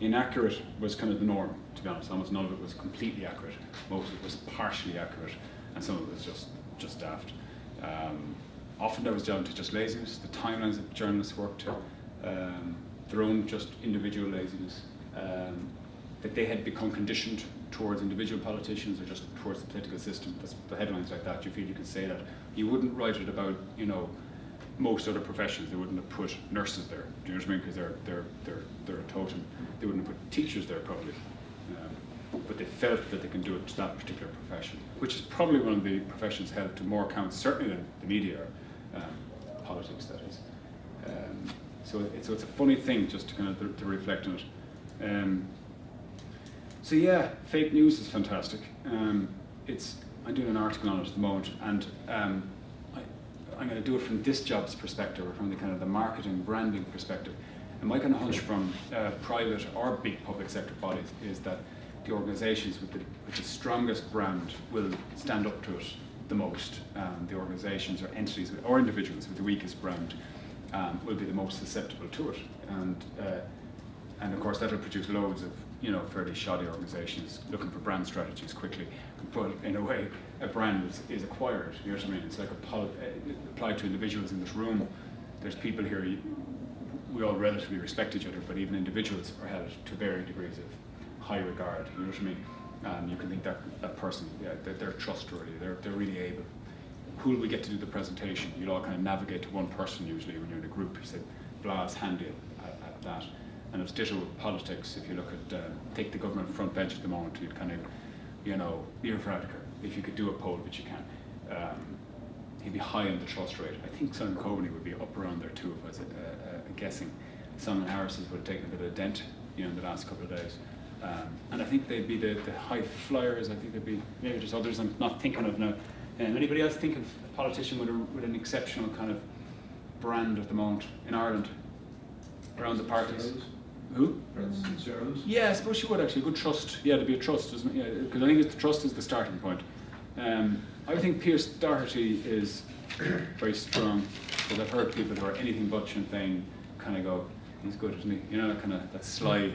[SPEAKER 2] Inaccurate was kind of the norm, to be honest. Almost none of it was completely accurate. Most of it was partially accurate, and some of it was just daft. Often that was down to just laziness, the timelines that journalists worked to, their own just individual laziness, that they had become conditioned towards individual politicians or just towards the political system. That's the headlines like that. You feel you can say that. You wouldn't write it about, you know, most other professions, they wouldn't have put nurses there. Do you know what I mean? Because they're a totem. They wouldn't have put teachers there probably. But they felt that they can do it to that particular profession, which is probably one of the professions held to more account, certainly than the media, politics that is. So it's a funny thing just to kind of to reflect on it. So yeah, fake news is fantastic. I'm doing an article on it at the moment, and I'm going to do it from this job's perspective, or from the kind of the marketing, branding perspective. And my kind of hunch from private or big public sector bodies is that the organisations with the strongest brand will stand up to it the most. The organisations or entities or individuals with the weakest brand will be the most susceptible to it. And of course that'll produce loads of fairly shoddy organisations looking for brand strategies quickly. But in a way, a brand is acquired. You know what I mean? It's like applied to individuals in this room. There's people here. We all relatively respect each other, but even individuals are held to varying degrees of high regard. You know what I mean? You can think that person, they're trustworthy. They're really able. Who will we get to do the presentation? You'll all kind of navigate to one person usually when you're in a group. You say, "Blah is handy at that." And it's ditto with politics. If you look at take the government front bench at the moment, you'd kind of, Liam Varadkar, if you could do a poll, which you can, he'd be high on the trust rate. I think Simon Coveney would be up around there too, if I was guessing. Simon Harris's would have taken a bit of a dent, in the last couple of days. And I think they'd be the high flyers. I think there'd be maybe just others I'm not thinking of now. Anybody else think of a politician with an exceptional kind of brand at the moment in Ireland around the parties? Who?
[SPEAKER 4] Sherlock.
[SPEAKER 2] Yeah, I suppose she would actually. Good trust. Yeah, there'd be a trust, isn't it? Yeah, because I think the trust is the starting point. I think Pierce Doherty is very strong, because I've heard people who are anything but Sinn Féin kind of go, he's good, isn't he? That sly,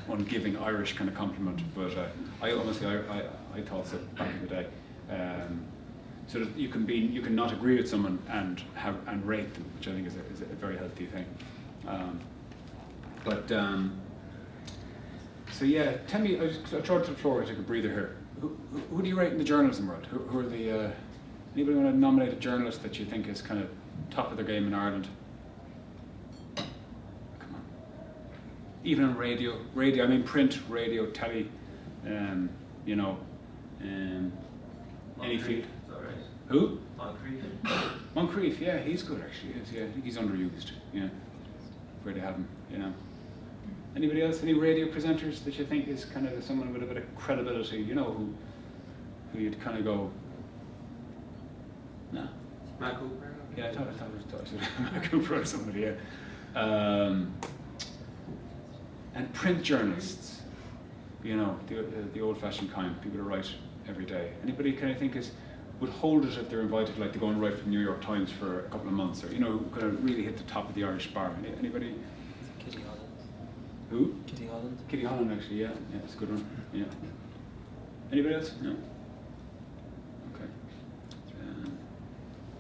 [SPEAKER 2] ungiving Irish kind of compliment. But I thought so back in the day. So that you can not agree with someone and rate them, which I think is a very healthy thing. So yeah, tell me, I'll throw it to the floor, take a breather here. Who do you rate in the journalism world? Who are the, anybody want to nominate a journalist that you think is kind of top of their game in Ireland? Come on. Even on radio, I mean print, radio, telly, any field. Who? Moncrief, yeah, he's good actually. Yeah, I think he's underused. Yeah, great to have him. Anybody else? Any radio presenters that you think is kind of someone with a bit of credibility? Who you'd kind of go, no.
[SPEAKER 4] Mark Mulqueen.
[SPEAKER 2] Yeah, I thought it was Mark Cooper or somebody. Yeah. And print journalists. The old-fashioned kind. People who write every day. Anybody kind of think would hold it if they're invited, like to go and write for the New York Times for a couple of months, or kind of really hit the top of the Irish bar? Anybody?
[SPEAKER 5] Kitty Holland.
[SPEAKER 2] Who?
[SPEAKER 5] Kitty Holland.
[SPEAKER 2] Kitty Holland, actually, yeah, it's a good one. Yeah. Anybody else? No. Okay.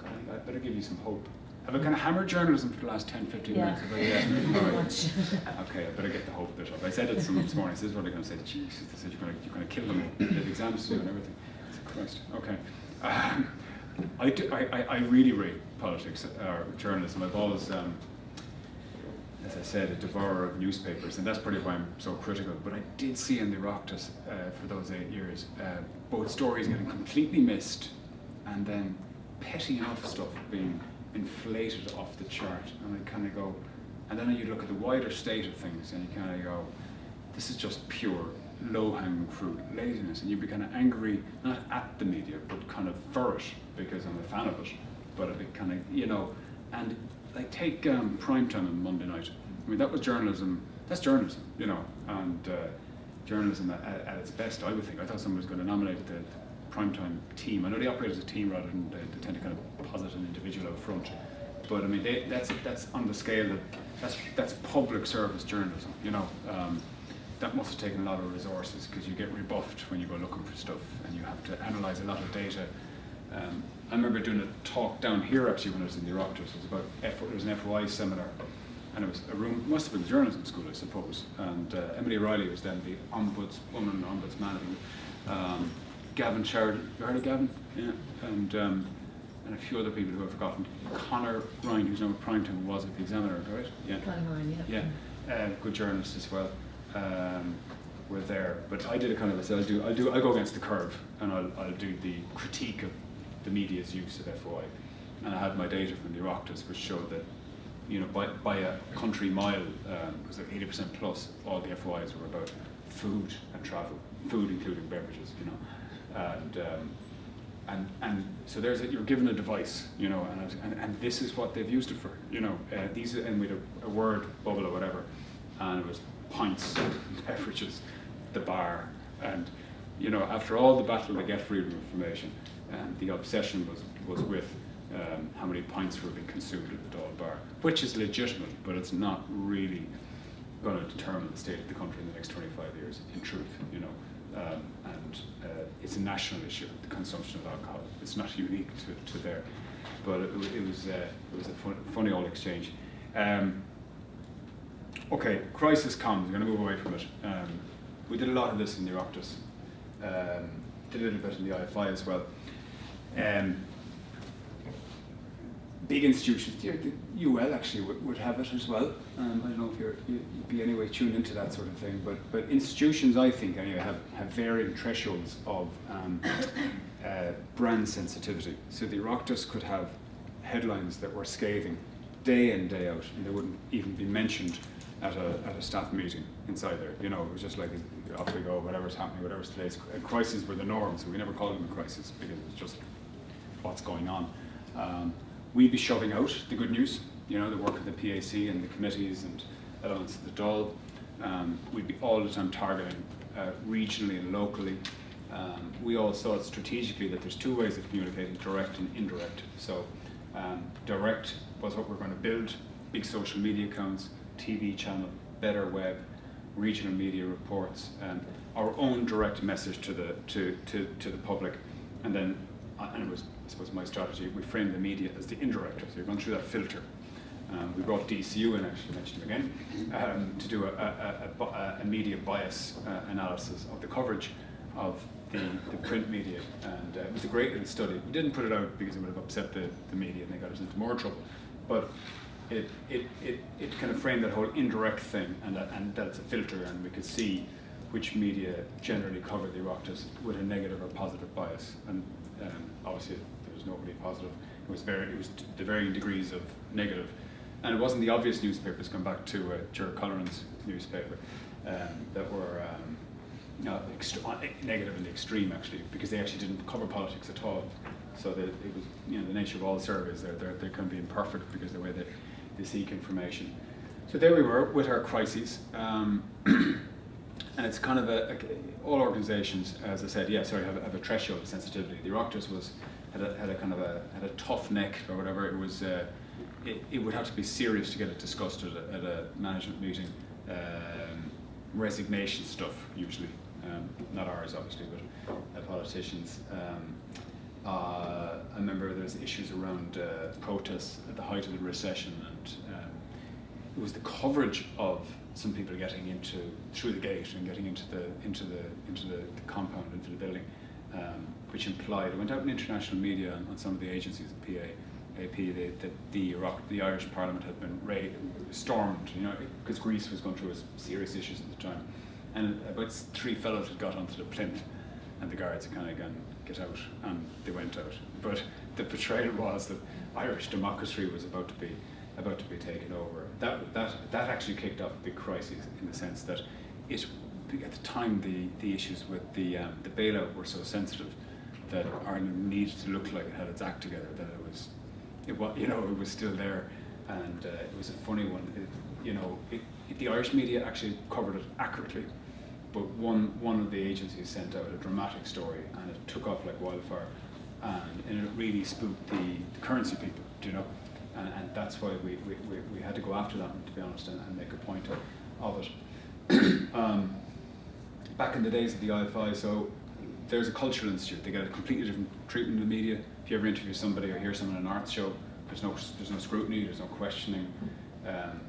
[SPEAKER 2] God, I better give you some hope. Have I kind of hammered journalism for the last 10, 15 minutes?
[SPEAKER 3] Yeah.
[SPEAKER 2] All right. Okay, I better get the hope bit up. I said it this morning. This is what they're going to say. Jesus, they said you're going to kill them. They have exams to do and everything. Christ. Okay. I really rate politics or journalism. I've always, as I said, a devourer of newspapers, and that's probably why I'm so critical. But I did see in the Oireachtas for those 8 years, both stories getting completely missed, and then petty enough stuff being inflated off the chart. And I kind of go, and then you look at the wider state of things, and you kind of go, this is just pure low-hanging fruit, laziness, and you'd be kind of angry, not at the media, but kind of for it, because I'm a fan of it, but it kind of, and like take prime time on Monday night. I mean, that was journalism, that's journalism, and journalism at its best, I would think. I thought someone was going to nominate the primetime team. I know they operate as a team rather than they tend to kind of posit an individual out front, but I mean, that's on the scale that's public service journalism, that must have taken a lot of resources, because you get rebuffed when you go looking for stuff and you have to analyse a lot of data. I remember doing a talk down here actually when I was in the Oireachtas. It was an FOI seminar, and it was a room, must have been the journalism school I suppose, and Emily Riley was then the ombudsman. Gavin Sheridan, you heard of Gavin? Yeah. And and a few other people who I've forgotten. Conor Ryan, who's now at Primetime, was at the Examiner, right? Yeah.
[SPEAKER 3] Conor Ryan, yeah.
[SPEAKER 2] Yeah, good journalist as well. Were there, but I did a kind of, I said, I go against the curve, and I'll do the critique of the media's use of FOI, and I had my data from the Oireachtas, which showed that, you know, by a country mile, it was like 80% plus, all the FOIs were about food and travel, food including beverages, you know, and so there's you're given a device, you know, and this is what they've used it for, you know, these, and with a word bubble or whatever, and it was pints, beverages, the bar, and, you know, after all the battle to get freedom of information, the obsession was with how many pints were being consumed at the Dáil bar, which is legitimate, but it's not really going to determine the state of the country in the next 25 years, in truth, you know. It's a national issue, the consumption of alcohol. It's not unique to there, but it was a funny old exchange. Okay, crisis comes. I'm going to move away from it. We did a lot of this in the Oireachtas. Did a little bit in the IFI as well. Big institutions, the UL actually would have it as well. I don't know if you'd be anyway tuned into that sort of thing, but institutions, I think, anyway, have varying thresholds of brand sensitivity. So the Oireachtas could have headlines that were scathing day in, day out, and they wouldn't even be mentioned at a staff meeting inside there. You know, it was just like, off we go, whatever's happening, whatever's today's crises were the norm, so we never called them a crisis because it was just what's going on. We'd be shoving out the good news, you know, the work of the PAC and the committees and elements of the Dáil. We'd be all the time targeting regionally and locally. We all saw it strategically that there's two ways of communicating, direct and indirect. So direct was what we're going to build, big social media accounts, TV channel, better web, regional media reports, our own direct message to the public, and then and it was, I suppose, my strategy. We framed the media as the indirect, so you're going through that filter. We brought DCU in, actually, mentioned him again, to do a media bias analysis of the coverage of the print media, and it was a great little study. We didn't put it out because it would have upset the media and they got us into more trouble, but it kind of framed that whole indirect thing, and that it's a filter, and we could see which media generally covered the Oireachtas with a negative or positive bias, and obviously there was nobody positive. It was the varying degrees of negative, and it wasn't the obvious newspapers. Come back to Ger Colleran's newspaper that were negative in the extreme, actually, because they actually didn't cover politics at all. So it was, you know, the nature of all surveys. They can be imperfect because of the way they seek information. So there we were with our crises. And it's kind of all organisations, as I said, have a threshold of sensitivity. The Oireachtas had a tough neck or whatever. It was it would have to be serious to get it discussed at a management meeting. Resignation stuff usually, not ours obviously, but politicians. I remember there's issues around protests at the height of the recession, and it was the coverage of some people getting through the gate and getting into the compound, into the building, which implied, it went out in international media on some of the agencies, the PA, AP, that the Irish Parliament had been stormed, you know, because Greece was going through serious issues at the time, and about 3 fellows had got onto the plinth, and the guards had kind of gone, get out, and they went out. But the portrayal was that Irish democracy was about to be taken over. That actually kicked off a big crisis, in the sense that at the time the issues with the bailout were so sensitive that Ireland needed to look like it had its act together, that it was still there, and it was a funny one. The Irish media actually covered it accurately, but one of the agencies sent out a dramatic story, and it took off like wildfire, and it really spooked the currency people, you know. And that's why we had to go after that, to be honest, and make a point of it. Back in the days of the IFI, so there's a cultural institute. They get a completely different treatment in the media. If you ever interview somebody or hear someone in an arts show, there's no scrutiny, there's no questioning.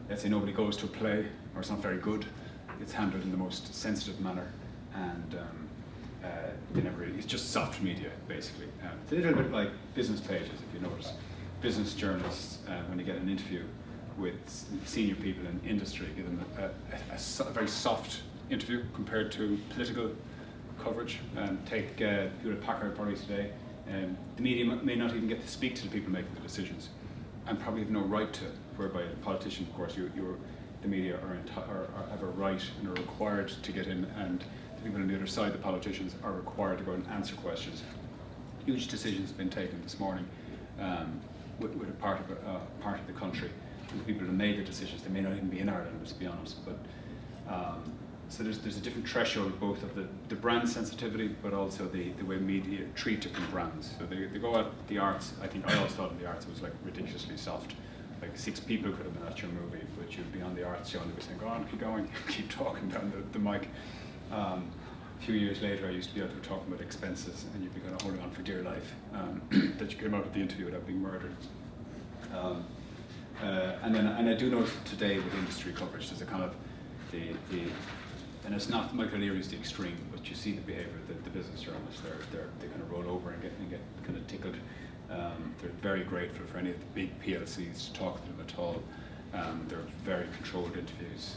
[SPEAKER 2] Let's say nobody goes to a play, or it's not very good. It's handled in the most sensitive manner, and they never really, it's just soft media, basically. It's a little bit like business pages, if you notice. Business journalists, when you get an interview with senior people in industry, give them a very soft interview compared to political coverage. Take Hewlett Packard probably today. The media may not even get to speak to the people making the decisions, and probably have no right to. Whereby a politician, of course, the media have a right and are required to get in, and the people on the other side, the politicians, are required to go and answer questions. Huge decisions have been taken this morning with a part of the country, and the people who made the decisions, they may not even be in Ireland, let's be honest. But so there's a different threshold, both of the brand sensitivity, but also the way media treat different brands. So they go at the arts. I always thought in the arts it was like ridiculously soft. Like 6 people could have been at your movie, but you'd be on the arts show and they'd be saying, go on, keep going, keep talking down the mic. A few years later, I used to be out there talking about expenses, and you'd be kind of holding on for dear life that you came out of the interview without being murdered. And I do notice today with industry coverage, there's a kind of and it's not Michael Leary's the extreme, but you see the behaviour of the business journalists. They kind of roll over and get kind of tickled. They're very grateful for any of the big PLCs to talk to them at all. They're very controlled interviews.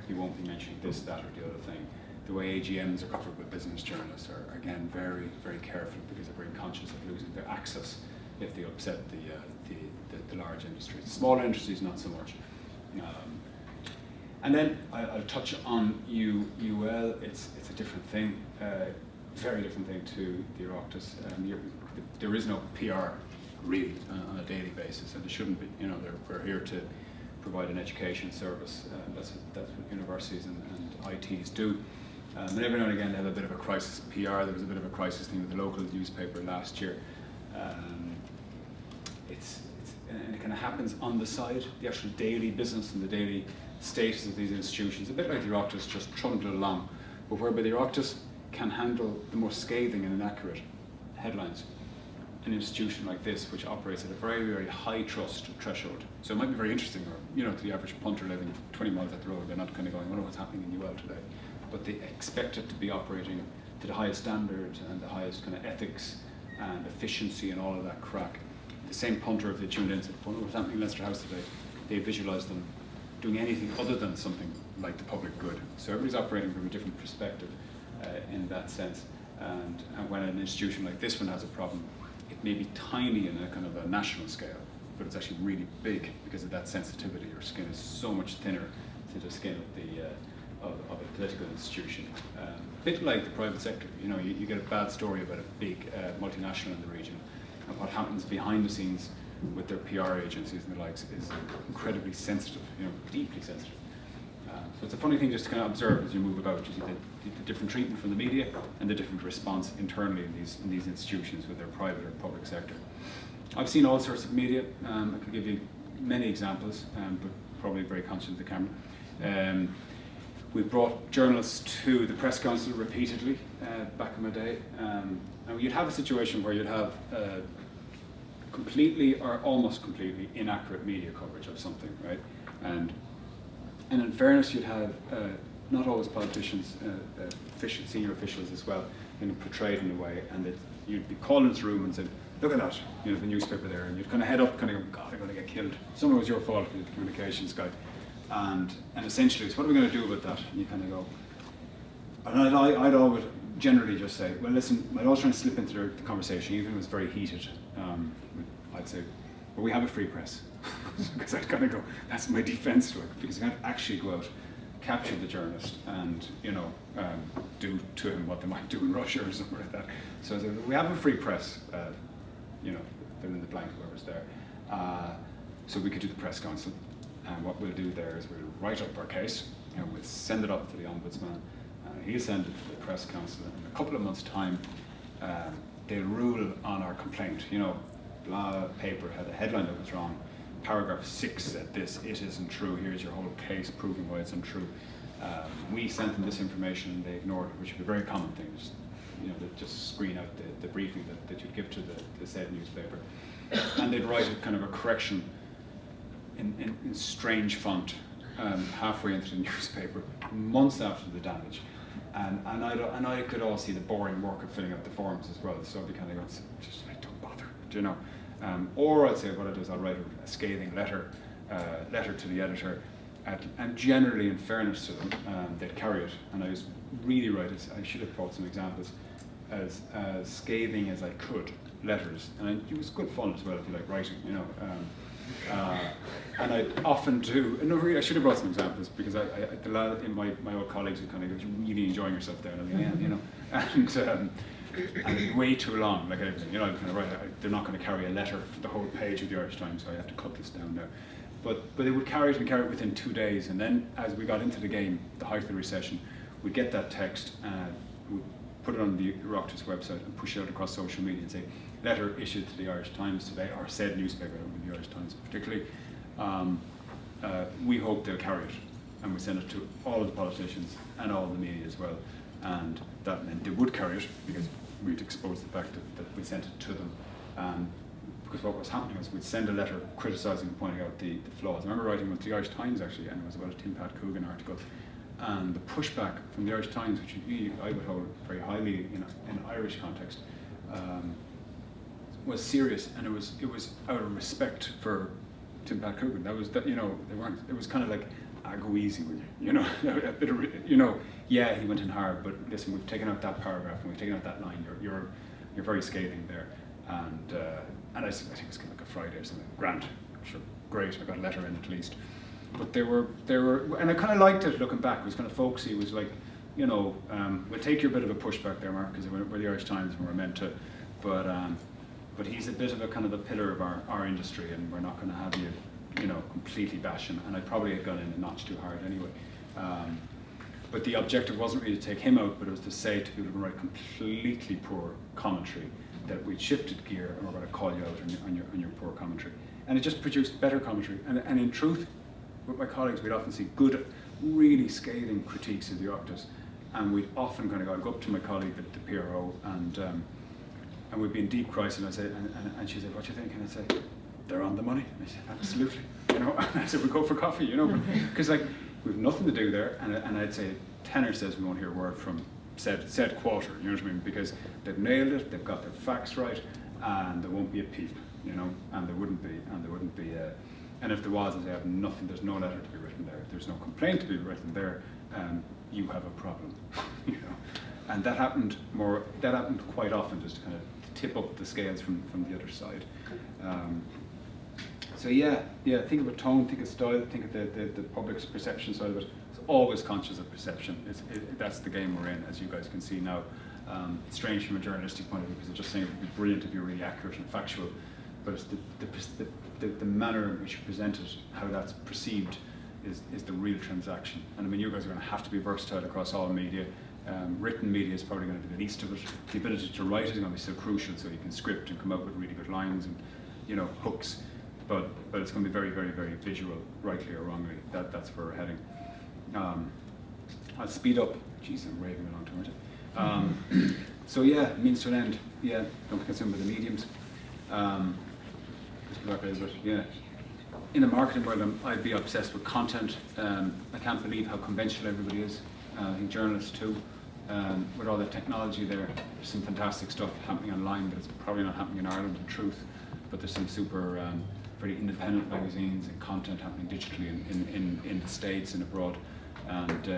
[SPEAKER 2] You won't be mentioning this, that, or the other thing. The way AGMs are covered with business journalists are, again, very, very careful, because they're very conscious of losing their access if they upset the large industries. The small industries, not so much. And then I'll touch on UL. It's a different thing, very different thing to the Oireachtas. There is no PR really on a daily basis, and it shouldn't be. You know, we're here to provide an education service. That's what universities and ITs do. And every now and again they have a bit of a crisis PR. There was a bit of a crisis thing with the local newspaper last year. And it kind of happens on the side, the actual daily business and the daily status of these institutions, a bit like the Oireachtas, just trundle along, but whereby the Oireachtas can handle the more scathing and inaccurate headlines. An institution like this, which operates at a very, very high trust threshold. So it might be very interesting, or to the average punter living 20 miles up the road, they're not kind of going, I wonder what's happening in UL today. But they expect it to be operating to the highest standard and the highest kind of ethics and efficiency and all of that crack. The same punter, if they tuned in and said, what's happening in Leicester House today, they visualise them doing anything other than something like the public good. So everybody's operating from a different perspective in that sense. And when an institution like this one has a problem, it may be tiny in a kind of a national scale, but it's actually really big because of that sensitivity. Your skin is so much thinner to the skin of a political institution. A bit like the private sector. You get a bad story about a big multinational in the region, and what happens behind the scenes with their PR agencies and the likes is incredibly sensitive, deeply sensitive. So it's a funny thing just to kind of observe as you move about. You see the different treatment from the media and the different response internally in these institutions with their private or public sector. I've seen all sorts of media. I could give you many examples, but probably very conscious of the camera. We've brought journalists to the press council repeatedly back in my day. And you'd have a situation where you'd have completely or almost completely inaccurate media coverage of something, right? And in fairness, you'd have not always politicians, senior officials as well, portrayed in a way, and you'd be called into the room and said, look at that, the newspaper there, and you'd kind of head up, kind of go, God, I'm going to get killed. Some of it was your fault, the communications guy. And essentially, it's what are we going to do about that? And you kind of go, and I'd always generally just say, well, listen, I'd always try and slip into the conversation, even if it was very heated. I'd say, well, we have a free press. Because I'd kind of go, that's my defense to it, because I can't actually go out, capture the journalist, and do to him what they might do in Russia or something like that. So I said, we have a free press, fill in the blank, whoever's there. So we could do the press council, and what we'll do there is we'll write up our case, and we'll send it up to the ombudsman. He'll send it to the press council. In a couple of months' time, they'll rule on our complaint. Blah paper had a headline that was wrong. Paragraph 6 said this, it isn't true, here's your whole case proving why it's untrue. We sent them this information and they ignored it, which would be a very common thing. Just screen out the briefing that you'd give to the said newspaper. And they'd write a kind of a correction in strange font halfway into the newspaper, months after the damage. and I could all see the boring work of filling out the forms as well. So I'd be kind of going, just like, don't bother, do you know? Or I'd say what I do is I'll write a scathing letter to the editor, and generally, in fairness to them, they'd carry it. And I just really write it. I should have brought some examples, as scathing as I could letters, and it was good fun as well if you like writing, you know. And I often do. No, really, I should have brought some examples because the lad in my old colleagues were kind of really enjoying yourself there, and I'm like, yeah, you know, and it's way too long, like everything, you know. I'm kind of right. They're not going to carry a letter for the whole page of the Irish Times, so I have to cut this down there. But they would carry it within 2 days, and then as we got into the game, the height of the recession, we'd get that text, we'd put it on the Oireachtas website and push it out across social media and say, letter issued to the Irish Times today, or said newspaper, the Irish Times particularly. We hope they'll carry it, and we send it to all of the politicians and all of the media as well. And that meant they would carry it because we'd exposed the fact that we sent it to them. Because what was happening was we'd send a letter criticising and pointing out the flaws. I remember writing with the Irish Times actually, and it was about a Tim Pat Coogan article. And the pushback from the Irish Times, which I would hold very highly in Irish context, was serious, and it was out of respect for Tim Pat Coogan. That was that, you know, they weren't. It was kind of like, go easy with you, you know, a bit of, you know. Yeah, he went in hard, but listen, we've taken out that paragraph and we've taken out that line. You're very scathing there, and I think it was kind of like a Friday or something. Grand, sure, great. I got a letter in at least. But they were, and I kind of liked it looking back. It was kind of folksy. It was like, you know, we'll take your bit of a pushback there, Mark, because we're the Irish Times and we're meant to. But he's a bit of a kind of a pillar of our industry, and we're not going to have you, you know, completely bash him. And I probably had gone in a notch too hard anyway. But the objective wasn't really to take him out, but it was to say to people who write completely poor commentary that we'd shifted gear and we're going to call you out on your poor commentary. And it just produced better commentary. And in truth, with my colleagues, we'd often see good, really scathing critiques of the Oireachtas, and we'd often kind of go up to my colleague, the PRO, and we'd be in deep crisis, and I'd say, and she said, "What do you think?" And I'd say, "They're on the money." And I said, "Absolutely," you know. And I said, "We go for coffee," you know, because like we've nothing to do there, and I'd say, tenor says we won't hear a word from said quarter, you know what I mean, because they've nailed it, they've got their facts right, and there won't be a peep, you know, and there wouldn't be. And if there was, they have nothing. There's no letter to be written there. There's no complaint to be written there. You have a problem, you know. And that happened quite often, just to kind of tip up the scales from the other side. So yeah. Think of a tone, think of style, think of the public's perception side of it. It's always conscious of perception. That's the game we're in, as you guys can see now. It's strange from a journalistic point of view because I'm just saying it would be brilliant if you're really accurate and factual. But it's the manner in which you present it, how that's perceived, is the real transaction. And I mean, you guys are going to have to be versatile across all media. Written media is probably going to be the least of it. The ability to write is going to be so crucial, so you can script and come up with really good lines and, you know, hooks. But it's going to be very, very, very visual, rightly or wrongly. That's where we're heading. I'll speed up. Jeez, I'm raving along too much. So yeah, means to an end. Yeah, don't be consumed by the mediums. Yeah. In the marketing world, I'd be obsessed with content. I can't believe how conventional everybody is. I think journalists too. With all the technology there's some fantastic stuff happening online, but it's probably not happening in Ireland in truth. But there's some super, very independent magazines and content happening digitally in the States and abroad. And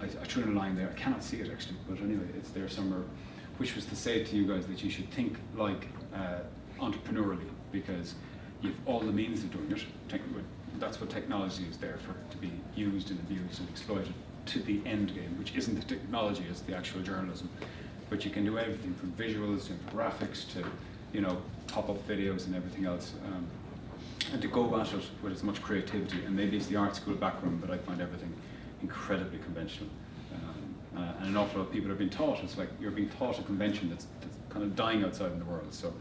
[SPEAKER 2] I threw in a line there, I cannot see it actually, but anyway, it's there somewhere, which was to say to you guys that you should think like entrepreneurially, because you've all the means of doing it. That's what technology is there for, to be used and abused and exploited to the end game, which isn't the technology, it's the actual journalism. But you can do everything from visuals to graphics to, you know, pop-up videos and everything else. And to go at it with as much creativity, and maybe it's the art school background, but I find everything incredibly conventional. And an awful lot of people are being taught, it's like you're being taught a convention that's kind of dying outside in the world. So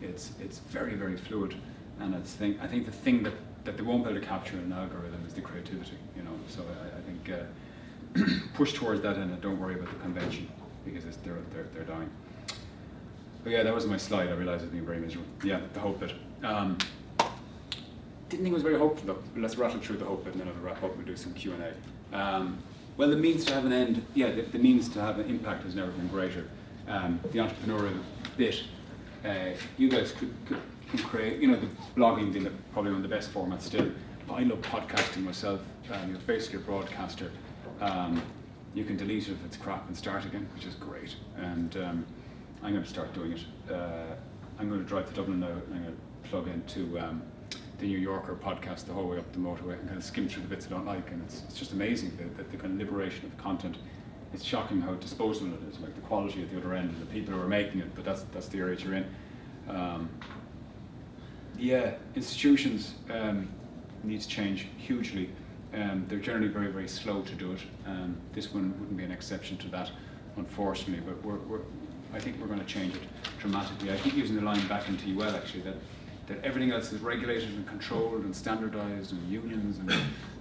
[SPEAKER 2] it's very, very fluid. And I think the thing that they won't be able to capture in an algorithm is the creativity, you know. So I think push towards that end and don't worry about the convention, because they're dying. But yeah, that was my slide. I realised it was being very miserable. Yeah, the hope bit. Didn't think it was very hopeful though. Let's rattle through the hope bit and then I'll wrap up and we'll do some Q&A. Well, the means to have an end, yeah, the means to have an impact has never been greater. The entrepreneurial bit, you guys can create, you know, the blogging being probably one of the best formats still. I love podcasting myself. You're basically a broadcaster. You can delete it if it's crap and start again, which is great. And I'm going to start doing it. I'm going to drive to Dublin now. I'm going to plug into the New Yorker podcast the whole way up the motorway and kind of skim through the bits I don't like. And it's just amazing, the kind of liberation of content. It's shocking how disposable it is, like the quality at the other end and the people who are making it, but that's the area you're in. Yeah, institutions need to change hugely. They're generally very, very slow to do it. This one wouldn't be an exception to that, unfortunately, but I think we're going to change it dramatically. I keep using the line back into UL actually, that everything else is regulated and controlled and standardised and unions and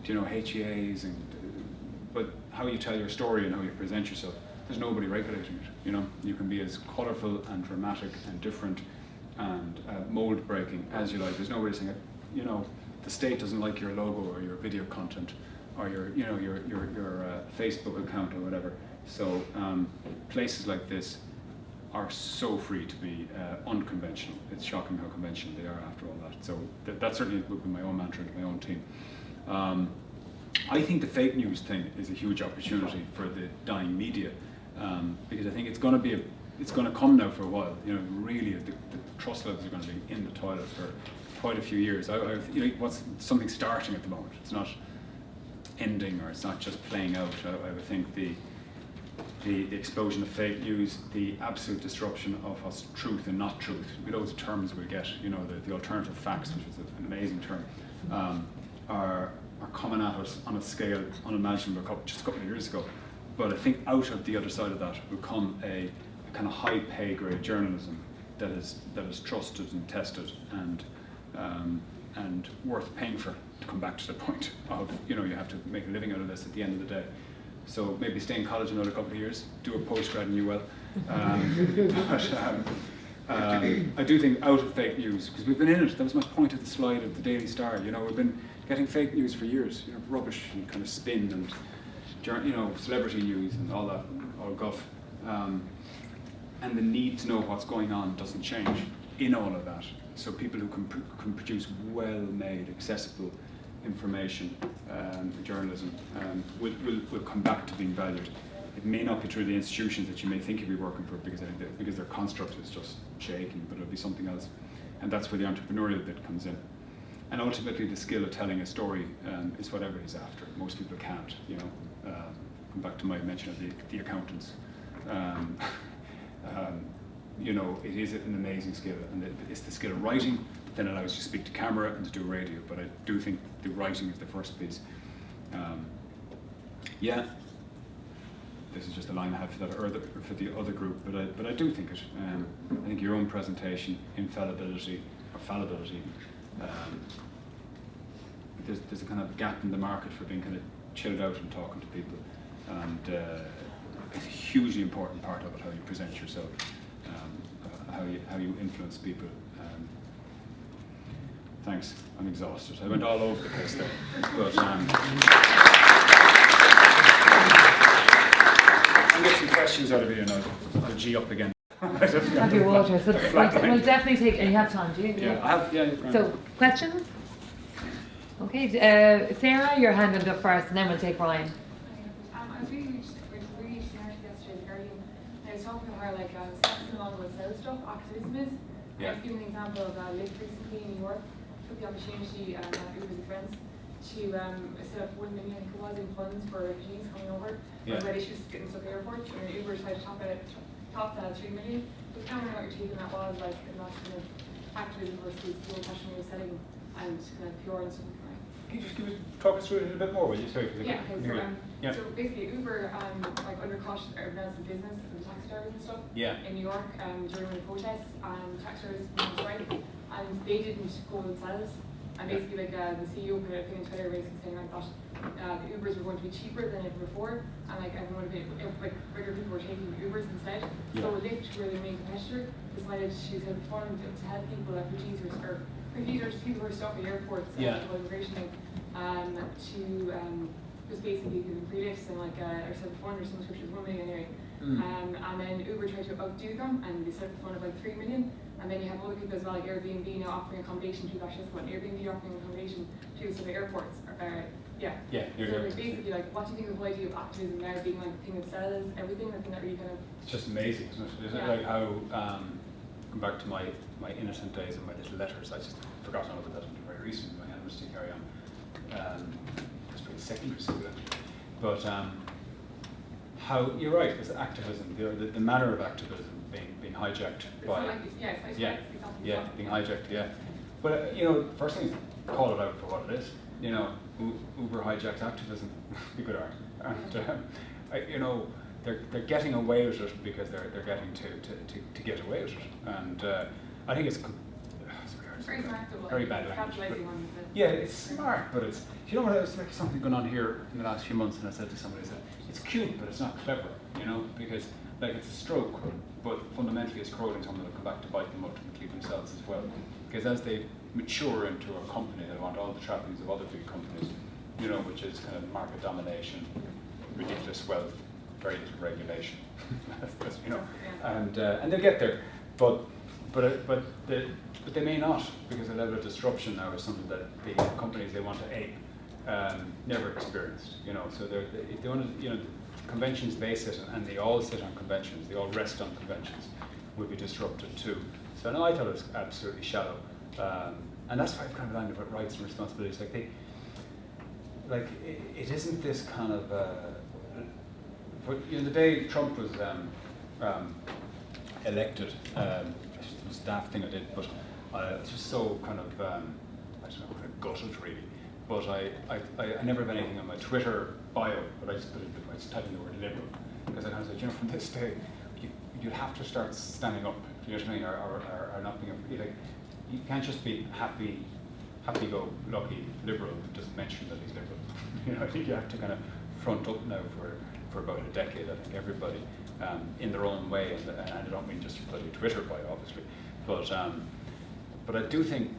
[SPEAKER 2] HEAs and but how you tell your story and how you present yourself, there's nobody regulating it. You can be as colourful and dramatic and different and mould breaking as you like. There's nobody saying, the state doesn't like your logo or your video content or your Facebook account or whatever. So places like this are so free to be unconventional. It's shocking how conventional they are after all that. So that certainly would be my own mantra to my own team. I think the fake news thing is a huge opportunity for the dying media because I think it's going to come now for a while. Really, the trust levels are going to be in the toilet for quite a few years. What's something starting at the moment? It's not ending, or it's not just playing out. I would think the explosion of fake news, the absolute disruption of what's truth and not truth. Those terms we get, the alternative facts, which is an amazing term, are coming at us on a scale unimaginable just a couple of years ago. But I think out of the other side of that will come a kind of high pay grade journalism that is trusted and tested and worth paying for, to come back to the point of, you have to make a living out of this at the end of the day. So maybe stay in college another couple of years, do a postgrad in UL. I do think out of fake news, because we've been in it. That was my point of the slide of the Daily Star. We've been getting fake news for years, rubbish and kind of spin and, celebrity news and all that, all guff. And the need to know what's going on doesn't change in all of that. So people who can produce well-made, accessible information, journalism, will come back to being valued. It may not be through the institutions that you may think you'll be working for because their construct is just shaking, but it'll be something else. And that's where the entrepreneurial bit comes in. And ultimately the skill of telling a story is what everybody's after. Most people can't, come back to my mention of the accountants. It is an amazing skill, and it's the skill of writing that then allows you to speak to camera and to do radio. But I do think the writing is the first piece. This is just a line I have for the other group, but I do think it. I think your own presentation, infallibility or fallibility. There's a kind of gap in the market for being kind of chilled out and talking to people, and it's a hugely important part of it, how you present yourself, how you influence people. Thanks, I'm exhausted. I went all over the place there, but I'll get some questions out of you and I'll G up again.
[SPEAKER 1] Have your water. So we'll definitely take, and you have time, do you?
[SPEAKER 2] Yeah, I have, yeah.
[SPEAKER 1] So, questions? Okay, Sarah, your hand went up first, and then we'll take Brian.
[SPEAKER 4] I was really started yesterday with Guardian, and I was talking to her something along with sales stuff, activism is.
[SPEAKER 2] Yeah.
[SPEAKER 4] I was giving an example of Live recently in New York, took the opportunity with Uber's friends to set up 1 million, I think it was, in funds for refugees coming over.
[SPEAKER 2] Yeah.
[SPEAKER 4] Where issues getting stuck at airports, and Uber tried to top that 3 million. So kind of what you're taking that was like not kind of activism versus the old question we were selling and kind of pure and something like that.
[SPEAKER 2] Can you just talk us through it a little bit more, will you? Sorry,
[SPEAKER 4] Yeah, okay,
[SPEAKER 2] so
[SPEAKER 4] so basically Uber undercut organized the business and the taxi drivers and stuff in New York during the protests, and taxi drivers went on strike, and they didn't go themselves. And basically the CEO put a thing on Twitter basically saying that the Ubers were going to be cheaper than ever before, and regular people were taking Ubers instead. So Lyft, who were the main competitor, decided to fund to help people, refugees or just people who are stuck at airports, immigration, to just basically giving free lifts and like or set the fund or some scriptures 1 million anyway. And then Uber tried to outdo them and they set the fund of like 3 million. And then you have other people as well, like Airbnb now offering accommodation to that. Just one Airbnb offering accommodation to some airports. Yeah. So like basically, like, what do you think of the idea of activism now being like the thing that sells everything? I think that really kind of.
[SPEAKER 2] It's just amazing, isn't it? Isn't it like how going back to my innocent days and my little letters. I just forgot all about that until very recently. My university carry on. Just really secondary school actually. But how you're right, it's activism, the manner of activism being hijacked by being hijacked, But first thing is call it out for what it is. Uber hijacked activism. Be good art, and they're getting away with it because they're getting to get away with it, and I think it's
[SPEAKER 4] very smart,
[SPEAKER 2] very bad language.
[SPEAKER 4] Capitalizing on
[SPEAKER 2] Yeah, it's smart, but it's what? It's like something going on here in the last few months, and I said to somebody, it's cute, but it's not clever, because like it's a stroke, but fundamentally it's corroding something that'll come back to bite them ultimately themselves as well. Because as they mature into a company, they want all the trappings of other big companies, which is kind of market domination, ridiculous wealth, very little regulation, and they'll get there, but they may not, because the level of disruption now is something that the companies they want to ape never experienced. So if they want to, conventions they sit on, and they all sit on conventions, they all rest on conventions, will be disrupted too. So no, I thought it was absolutely shallow, and that's why I've kind of landed with rights and responsibilities. It isn't this kind of. But the day Trump was elected, it was a daft thing I did, but it's just so kind of I don't know, kind of gutted really. But I never have anything on my Twitter bio, but I just typed in the word liberal, because I kind of said, from this day, you have to start standing up. Do you know what I mean? Or not being you can't just be happy-go-lucky liberal that doesn't mention that he's liberal. I think you have to kind of front up now for about a decade. I think everybody in their own way, and I don't mean just bloody Twitter bio, obviously, but I do think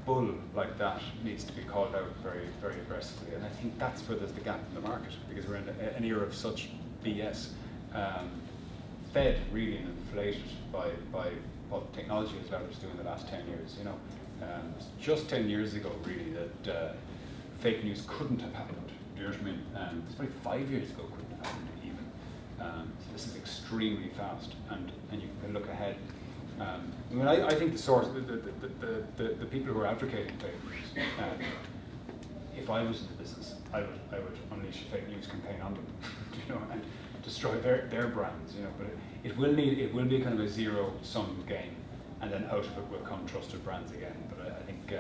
[SPEAKER 2] bull like that needs to be called out very, very aggressively, and I think that's where there's the gap in the market, because we're in an era of such BS, fed really and inflated by what technology has allowed us to do in the last 10 years. Just 10 years ago, really, that fake news couldn't have happened. Do you know what I mean? It's probably 5 years ago couldn't have happened even. So this is extremely fast, and you can look ahead. I think the source, the people who are advocating fake news, if I was in the business, I would unleash a fake news campaign on them, and destroy their brands, But it will be kind of a zero-sum game, and then out of it will come trusted brands again. But I think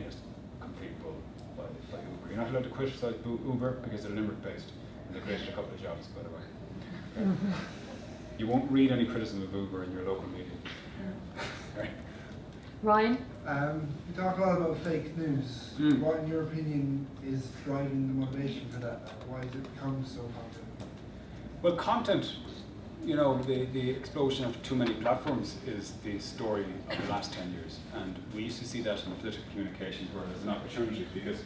[SPEAKER 2] it's complete bull by Uber. You're not allowed to criticize Uber because they're Limerick-based, and they created a couple of jobs, by the way. You won't read any criticism of Uber in your local media. Right.
[SPEAKER 3] Ryan?
[SPEAKER 5] You talk a lot about fake news. What, in your opinion, is driving the motivation for that? Why has it become so popular?
[SPEAKER 2] Well, content, the explosion of too many platforms is the story of the last 10 years. And we used to see that in political communications where there's an opportunity, because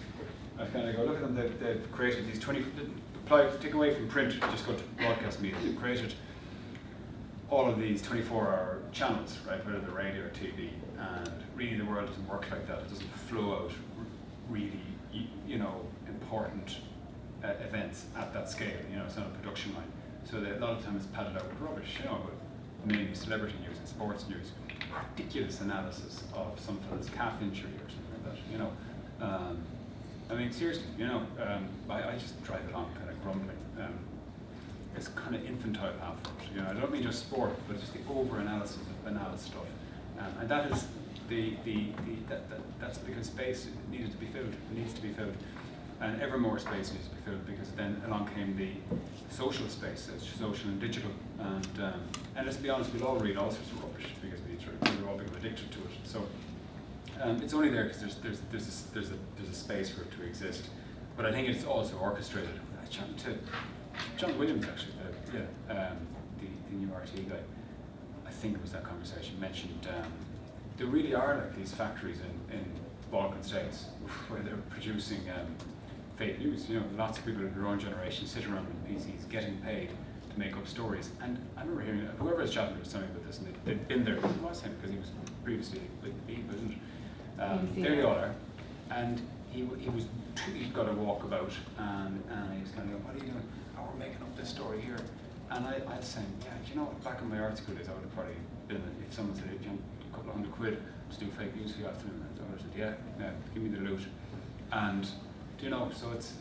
[SPEAKER 2] I kind of go, look at them, they've created these take away from print, just go to broadcast media. They've created all of these 24-hour channels, right, whether they're radio or TV, and really the world doesn't work like that. It doesn't flow out really, important events at that scale. It's not a production line. So a lot of times it's padded out with rubbish, but mainly celebrity news and sports news, ridiculous analysis of some fella's calf injury or something like that. I mean, seriously, I just drive along kind of grumbling. It's kind of infantile half of it. I don't mean just sport, but just the over-analysis of banal stuff, and that is that's because space needed to be filled. It needs to be filled, and ever more space needs to be filled, because then along came the social space, social and digital, and let's be honest, we'll all read all sorts of rubbish because we're all become addicted to it. So it's only there because there's a space for it to exist, but I think it's also orchestrated. I chatted to John Williams, actually, the new RT guy, I think it was that conversation, mentioned there really are like these factories in Balkan states where they're producing fake news. You know, lots of people in our own generation sit around with PCs getting paid to make up stories. And I remember hearing whoever was chatting was telling me about this, and they'd been there. It was him because he was previously with the wasn't it? There they all are. And he'd got a walkabout, and he was kind of going, "What are you doing? Oh, we're making up this story here." And I was saying, "Yeah, do you know, back in my art school days, I would have probably been, if someone said, you know, a couple of £100 to do fake news for the afternoon," I would have said, yeah, give me the loot. And do you know, so it's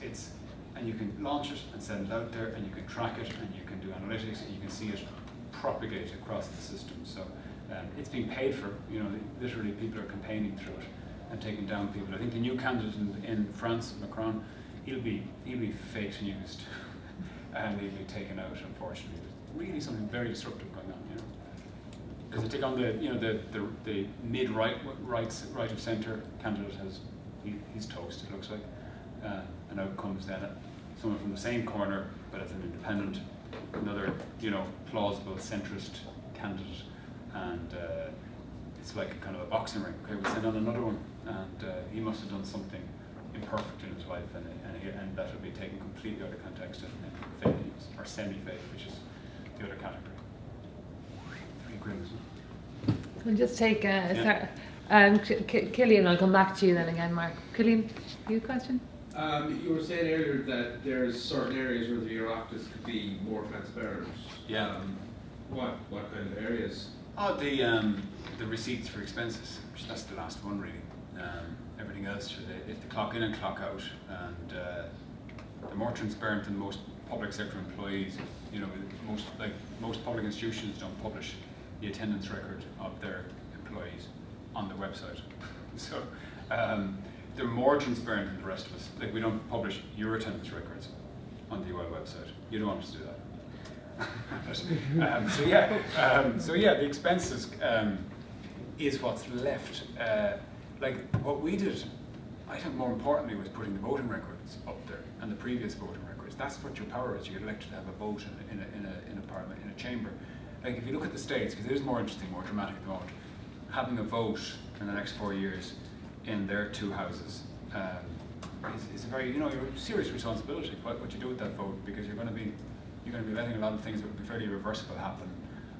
[SPEAKER 2] and you can launch it and send it out there, and you can track it, and you can do analytics, and you can see it propagate across the system. So it's being paid for. You know, literally people are campaigning through it and taking down people. I think the new candidate in France, Macron, he'll be fake newsed and he'll be taken out. Unfortunately, there's really something very disruptive going on. You know, because I take on the mid-right of centre candidate he's toast. It looks like. And out comes then someone from the same corner, but as an independent, another, you know, plausible centrist candidate, and it's like a kind of a boxing ring. Okay, we'll send on another one, and he must have done something imperfect in his life, and that will be taken completely out of context and fake news, or semi-fake, which is the other category. Pretty grim, isn't it?
[SPEAKER 1] We'll just take Cillian, I'll come back to you then again, Mark. Cillian, you have a question?
[SPEAKER 6] You were saying earlier that there's certain areas where the Oireachtas could be more transparent.
[SPEAKER 2] Yeah.
[SPEAKER 6] What kind of areas?
[SPEAKER 2] Oh, the receipts for expenses, which that's the last one really. Everything else, if they clock in and clock out, and they're more transparent than most public sector employees. You know, most public institutions don't publish the attendance record of their employees on the website. So they're more transparent than the rest of us. Like, we don't publish your attendance records on the UL website. You don't want us to do that. So yeah, the expenses is what's left. Like what we did, I think more importantly, was putting the voting records up there and the previous voting records. That's what your power is. You get elected to have a vote in a parliament, in a chamber. Like if you look at the States, because it is more interesting, more dramatic at the moment, having a vote in the next 4 years in their two houses is a very, you know, you're a serious responsibility what you do with that vote, because you're going to be letting a lot of things that would be fairly irreversible happen,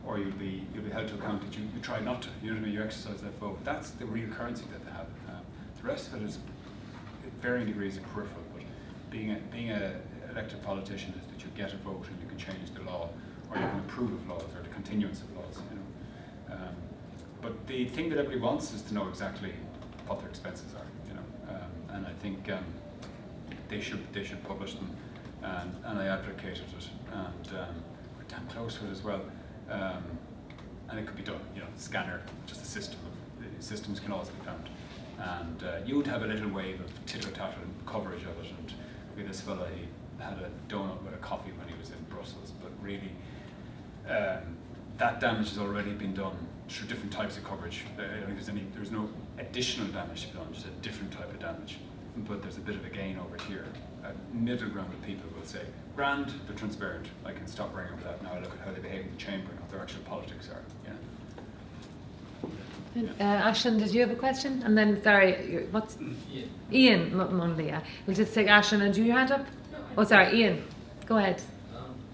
[SPEAKER 2] or you'll be held to account that you tried not to. You know what I mean? You exercise that vote. That's the real currency that they have. The rest of it is varying degrees of peripheral. But being a elected politician is that you get a vote and you can change the law, or you can approve of laws, or the continuance of laws. You know. But the thing that everybody wants is to know exactly what their expenses are. You know, and I think they should publish them, and I advocated it, and we're damn close to it as well. And it could be done, you know, scanner, just a system of, systems can always be found. And you would have a little wave of titter-tatter and coverage of it, and we had this fella, he had a donut with a coffee when he was in Brussels, but really that damage has already been done through different types of coverage. I don't think there's no additional damage to be done, just a different type of damage. But there's a bit of a gain over here. A middle ground of people will say, grand, they're transparent, I can stop worrying about that now, I look at how they behave in the chamber and what their actual politics are. Yeah.
[SPEAKER 1] Ashton, did you have a question? And then, sorry, what's Ian Munley? We'll just take Ashton, and do your hand up?
[SPEAKER 7] No,
[SPEAKER 1] oh, sorry, Ian, go ahead.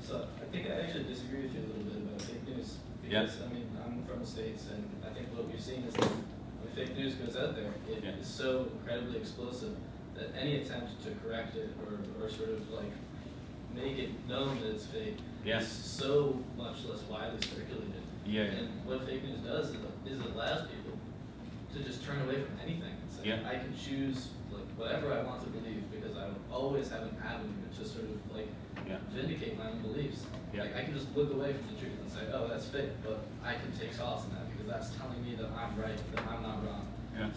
[SPEAKER 7] So I think I actually disagree with you a little bit about fake news, because I mean, I'm from the States, and I think what we've seen is that when fake news goes out there, it is so incredibly explosive that any attempt to correct it or sort of like make it known that it's fake is so much less widely circulated. And what fake news does is it allows people to just turn away from anything and say, I can choose like whatever I want to believe, because I will always have an avenue to sort of like vindicate my own beliefs. Like I can just look away from the truth and say, oh, that's fake, but I can take solace in that because that's telling me that I'm right, that I'm not wrong.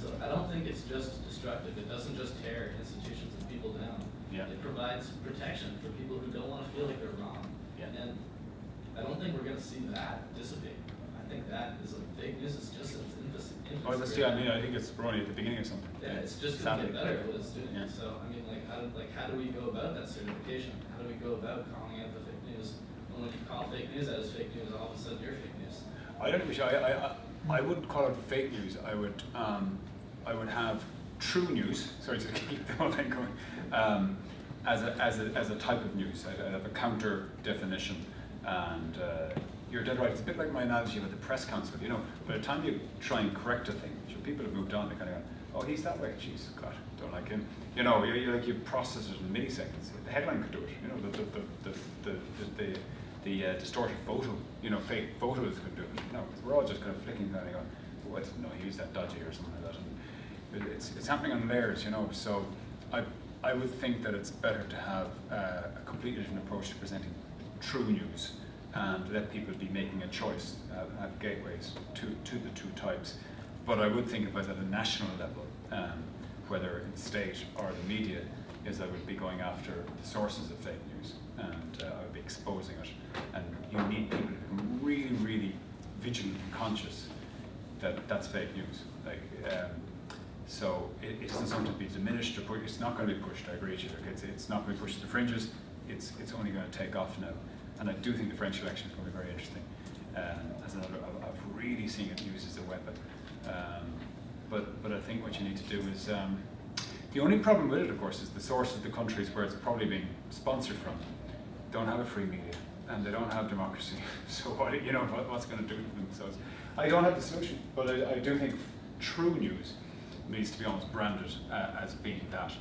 [SPEAKER 7] So I don't think it's just destructive. It doesn't just tear institutions and people down. It provides protection for people who don't want to feel like they're wrong. And I don't think we're going to see that dissipate. I think that is like fake news is just its infancy.
[SPEAKER 2] Oh, that's, I mean, I think it's probably at the beginning of something.
[SPEAKER 7] Yeah, it's just going to get better at what it's doing. So I mean, how do we go about that certification? How do we go about calling out the fake news? And when you call fake news out as fake news, all of a sudden you're fake news.
[SPEAKER 2] I don't think I wouldn't call it fake news. I would have true news. Sorry to keep the whole thing going. as a type of news. I have a counter definition, and you're dead right. It's a bit like my analogy with the press council. You know, by the time you try and correct a thing, people have moved on. They kind of go, "Oh, he's that way. Jeez, God, don't like him." You know, you process it in milliseconds. The headline could do it. You know, the distorted photo. You know, fake photos could do it. You know, we're all just kind of flicking that and going, "Oh, no, he was that dodgy" or something like that. And it's happening on layers. You know, so I would think that it's better to have a completely different approach to presenting true news and let people be making a choice, have gateways to the two types. But I would think if I was at a national level, whether in state or the media, is I would be going after the sources of fake news, and I would be exposing it. And you need people to become really, really vigilant and conscious that that's fake news. Like, so it isn't something to be diminished or pushed. It's not going to be pushed. I agree with you. It's not going to be pushed to the fringes. It's only going to take off now. And I do think the French election is going to be very interesting. As another, I've really seen it used as a weapon. But I think what you need to do is, the only problem with it, of course, is the sources, the countries where it's probably being sponsored from, don't have a free media and they don't have democracy. So what's going to do to themselves? I don't have the solution, but I do think true news needs to be almost branded as being that,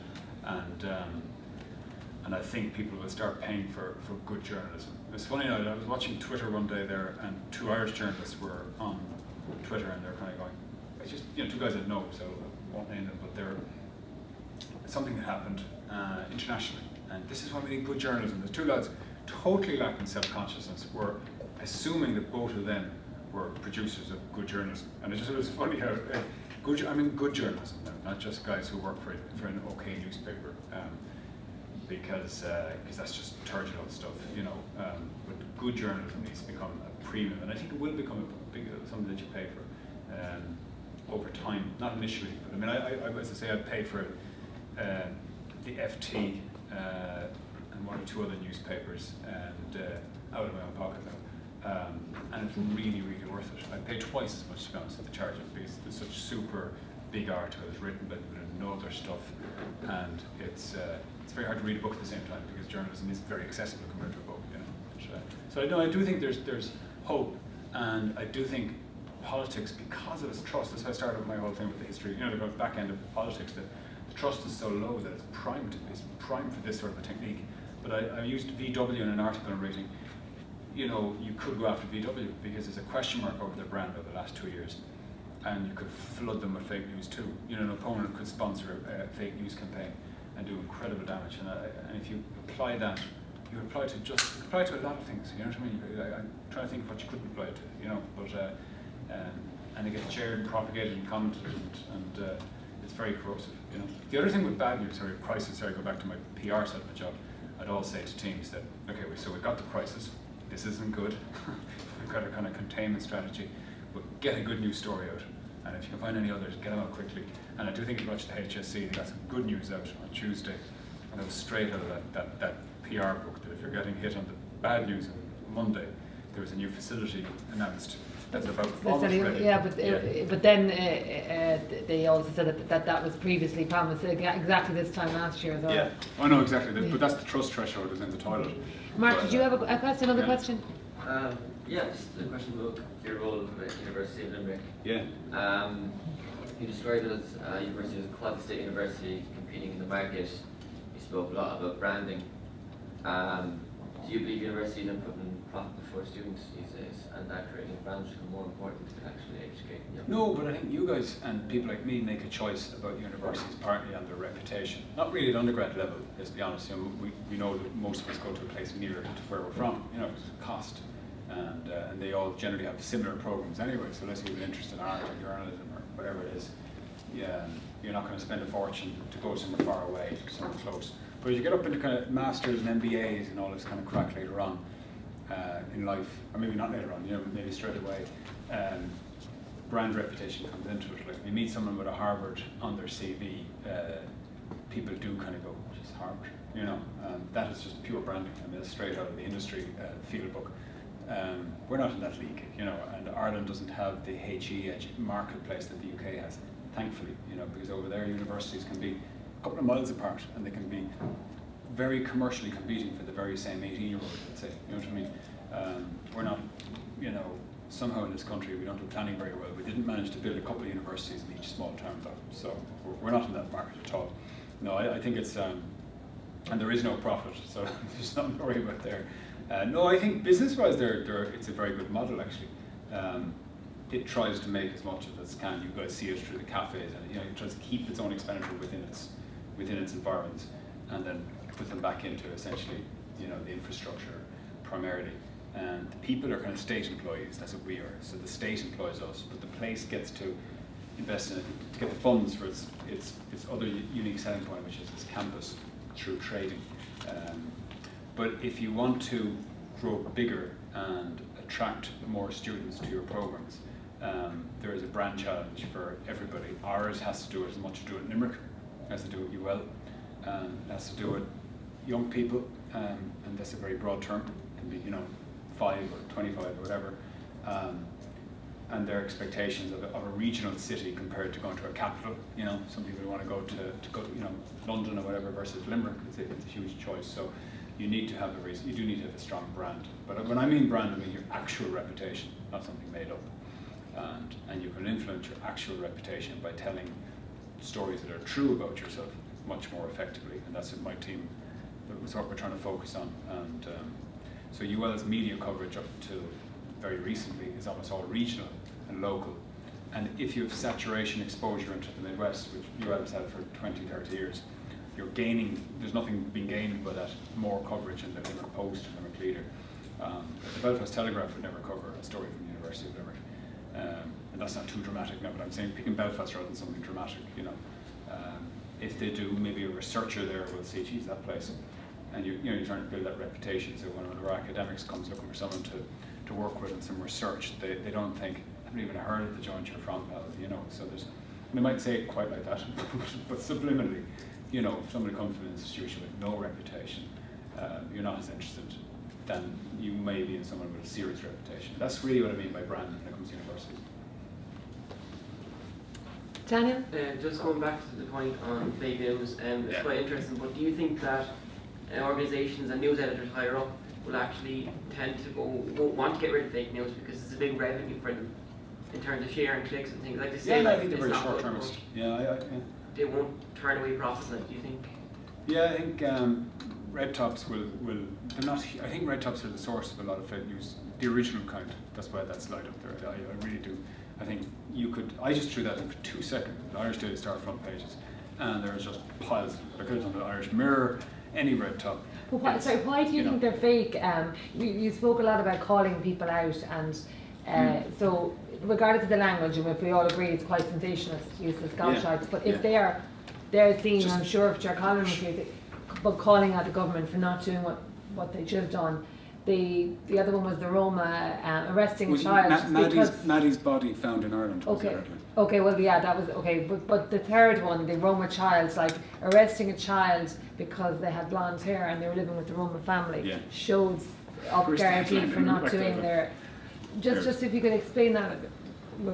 [SPEAKER 2] and I think people will start paying for good journalism. It's funny now, I was watching Twitter one day there, and 2 Irish journalists were on Twitter, and they're kind of going, it's just, you know, 2 guys I know, so I won't name them, but they're something that happened internationally, and this is why we need good journalism. The 2 lads, totally lacking self-consciousness, were assuming that both of them were producers of good journalism, and it was funny how good journalism, not just guys who work for an okay newspaper, because that's just turgid old stuff, you know. But good journalism needs to become a premium, and I think it will become something that you pay for over time, not initially. But I mean, I as I say, I'd pay for the FT and 1 or 2 other newspapers, and out of my own pocket now. And it's really, really worth it. I pay twice as much, to be honest, at the charge of because there's such super big articles written by people who know their stuff, and it's very hard to read a book at the same time because journalism is very accessible compared to a book, you know. So I do think there's hope, and I do think politics, because of its trust, that's why I started with my whole thing with the history, you know, the back end of politics, that the trust is so low that it's primed for this sort of a technique. But I used VW in an article I'm reading. You know, you could go after VW because there's a question mark over their brand over the last 2 years, and you could flood them with fake news too. You know, an opponent could sponsor a fake news campaign and do incredible damage. And if you apply that, you apply to a lot of things. You know what I mean? I'm trying to think of what you couldn't apply it to. You know, but and it gets shared and propagated and commented, and it's very corrosive. You know, the other thing with bad news, or crisis, go back to my PR side of the job. I'd always say to teams that, okay, so we've got the crisis. This isn't good. We've got a kind of containment strategy, but get a good news story out. And if you can find any others, get them out quickly. And I do think if you watch the HSC, they got some good news out on Tuesday. And it was straight out of that PR book, that if you're getting hit on the bad news on Monday, there was a new facility announced that's about almost ready.
[SPEAKER 3] Yeah, but then they also said that was previously promised exactly this time last year as well.
[SPEAKER 2] Yeah, oh no, exactly. But that's the trust threshold is in the toilet.
[SPEAKER 3] Mark, did you have a question? Another question?
[SPEAKER 8] Yeah, just a question about your role at the University of Limerick.
[SPEAKER 2] Yeah.
[SPEAKER 8] You described it as university as a quasi-state university competing in the market. You spoke a lot about branding. Do you believe universities are putting profit before students these days, and that creating brands become more important than actually educating them?
[SPEAKER 2] No, but I think you guys and people like me make a choice about universities partly on their reputation. Not really at undergrad level, let's be honest. You know, we know that most of us go to a place near to where we're from, you know, it's cost. And they all generally have similar programs anyway, so unless you have an interest in art or journalism or whatever it is, yeah, you're not going to spend a fortune to go somewhere far away, somewhere close. But as you get up into kind of masters and MBAs and all this kind of crack later on in life, or maybe not later on, you know, maybe straight away, brand reputation comes into it. Like if you meet someone with a Harvard on their CV, people do kind of go, geez, Harvard, you know, that is just pure branding. I mean, it's straight out of the industry field book. We're not in that league, you know, and Ireland doesn't have the HE marketplace that the UK has, thankfully, you know, because over there universities can be a couple of miles apart and they can be very commercially competing for the very same 18-year-old, let's say. You know what I mean? We're not, you know, somehow in this country we don't do planning very well. We didn't manage to build a couple of universities in each small town, though. So we're not in that market at all. No, I think it's, and there is no profit, so there's nothing to worry about there. No, I think business-wise, it's a very good model actually. It tries to make as much of it as can. You guys see it through the cafes, and you know, it tries to keep its own expenditure within its environments, and then put them back into essentially, you know, the infrastructure primarily. And the people are kind of state employees. That's what we are. So the state employs us, but the place gets to invest in it to get the funds for its other unique selling point, which is its campus through trading. But if you want to grow bigger and attract more students to your programs, there is a brand challenge for everybody. Ours has to do as much to do with Limerick as to do with UL, and it has to do with young people, and that's a very broad term. It can be, you know, 5 or 25 or whatever, and their expectations of a regional city compared to going to a capital. You know, some people want to go to you know, London or whatever versus Limerick. It's a huge choice. So you need to have a reason. You do need to have a strong brand. But when I mean brand, I mean your actual reputation, not something made up. And you can influence your actual reputation by telling stories that are true about yourself much more effectively. And that's what my team, that's what we're trying to focus on. And so UL's media coverage up to very recently is almost all regional and local. And if you have saturation exposure into the Midwest, which UL has had for 20, 30 years, you're gaining, there's nothing being gained by that more coverage in the Limerick Post and Limerick Leader. The Belfast Telegraph would never cover a story from the University of Limerick. And that's not too dramatic now, but I'm saying picking Belfast rather than something dramatic, you know. If they do, maybe a researcher there will say, geez, that place. And you know, you're trying to build that reputation. So when our academics comes looking for someone to work with in some research, they don't think, I haven't even heard of the joint you're from, pal, you know. So they might say it quite like that, but subliminally, you know, if somebody comes from an institution with no reputation, you're not as interested than you may be in someone with a serious reputation. That's really what I mean by brand when it comes to universities.
[SPEAKER 3] Daniel?
[SPEAKER 9] Just going back to the point on fake news, it's quite interesting, but do you think that organisations and news editors higher up will actually tend to want to get rid of fake news because it's a big revenue for them in terms of sharing clicks and things like this?
[SPEAKER 2] Yeah, I think they're very short-termist. Yeah.
[SPEAKER 9] They won't turn away profits, like, do you think?
[SPEAKER 2] Yeah, I think red tops will they're not. I think red tops are the source of a lot of fake news, the original kind. That's why that slide up there. I really do. I think you could. I just threw that in for 2 seconds. The Irish Daily Star front pages, and there's just piles. I could have done the Irish Mirror, any red top.
[SPEAKER 3] Well, why do you think they're fake? You spoke a lot about calling people out, and so regardless of the language, and if we all agree it's quite sensationalist use of Scotch, but if they're seen, just, I'm sure if Ger Colin was here, but calling out the government for not doing what they should have done. The other one was the Roma arresting a child.
[SPEAKER 2] Maddie's body found in Ireland.
[SPEAKER 3] Okay, well, yeah, that was okay. But the third one, the Roma child, like arresting a child because they had blonde hair and they were living with the Roma family, shows guarantee for not doing their. Just if you could explain that,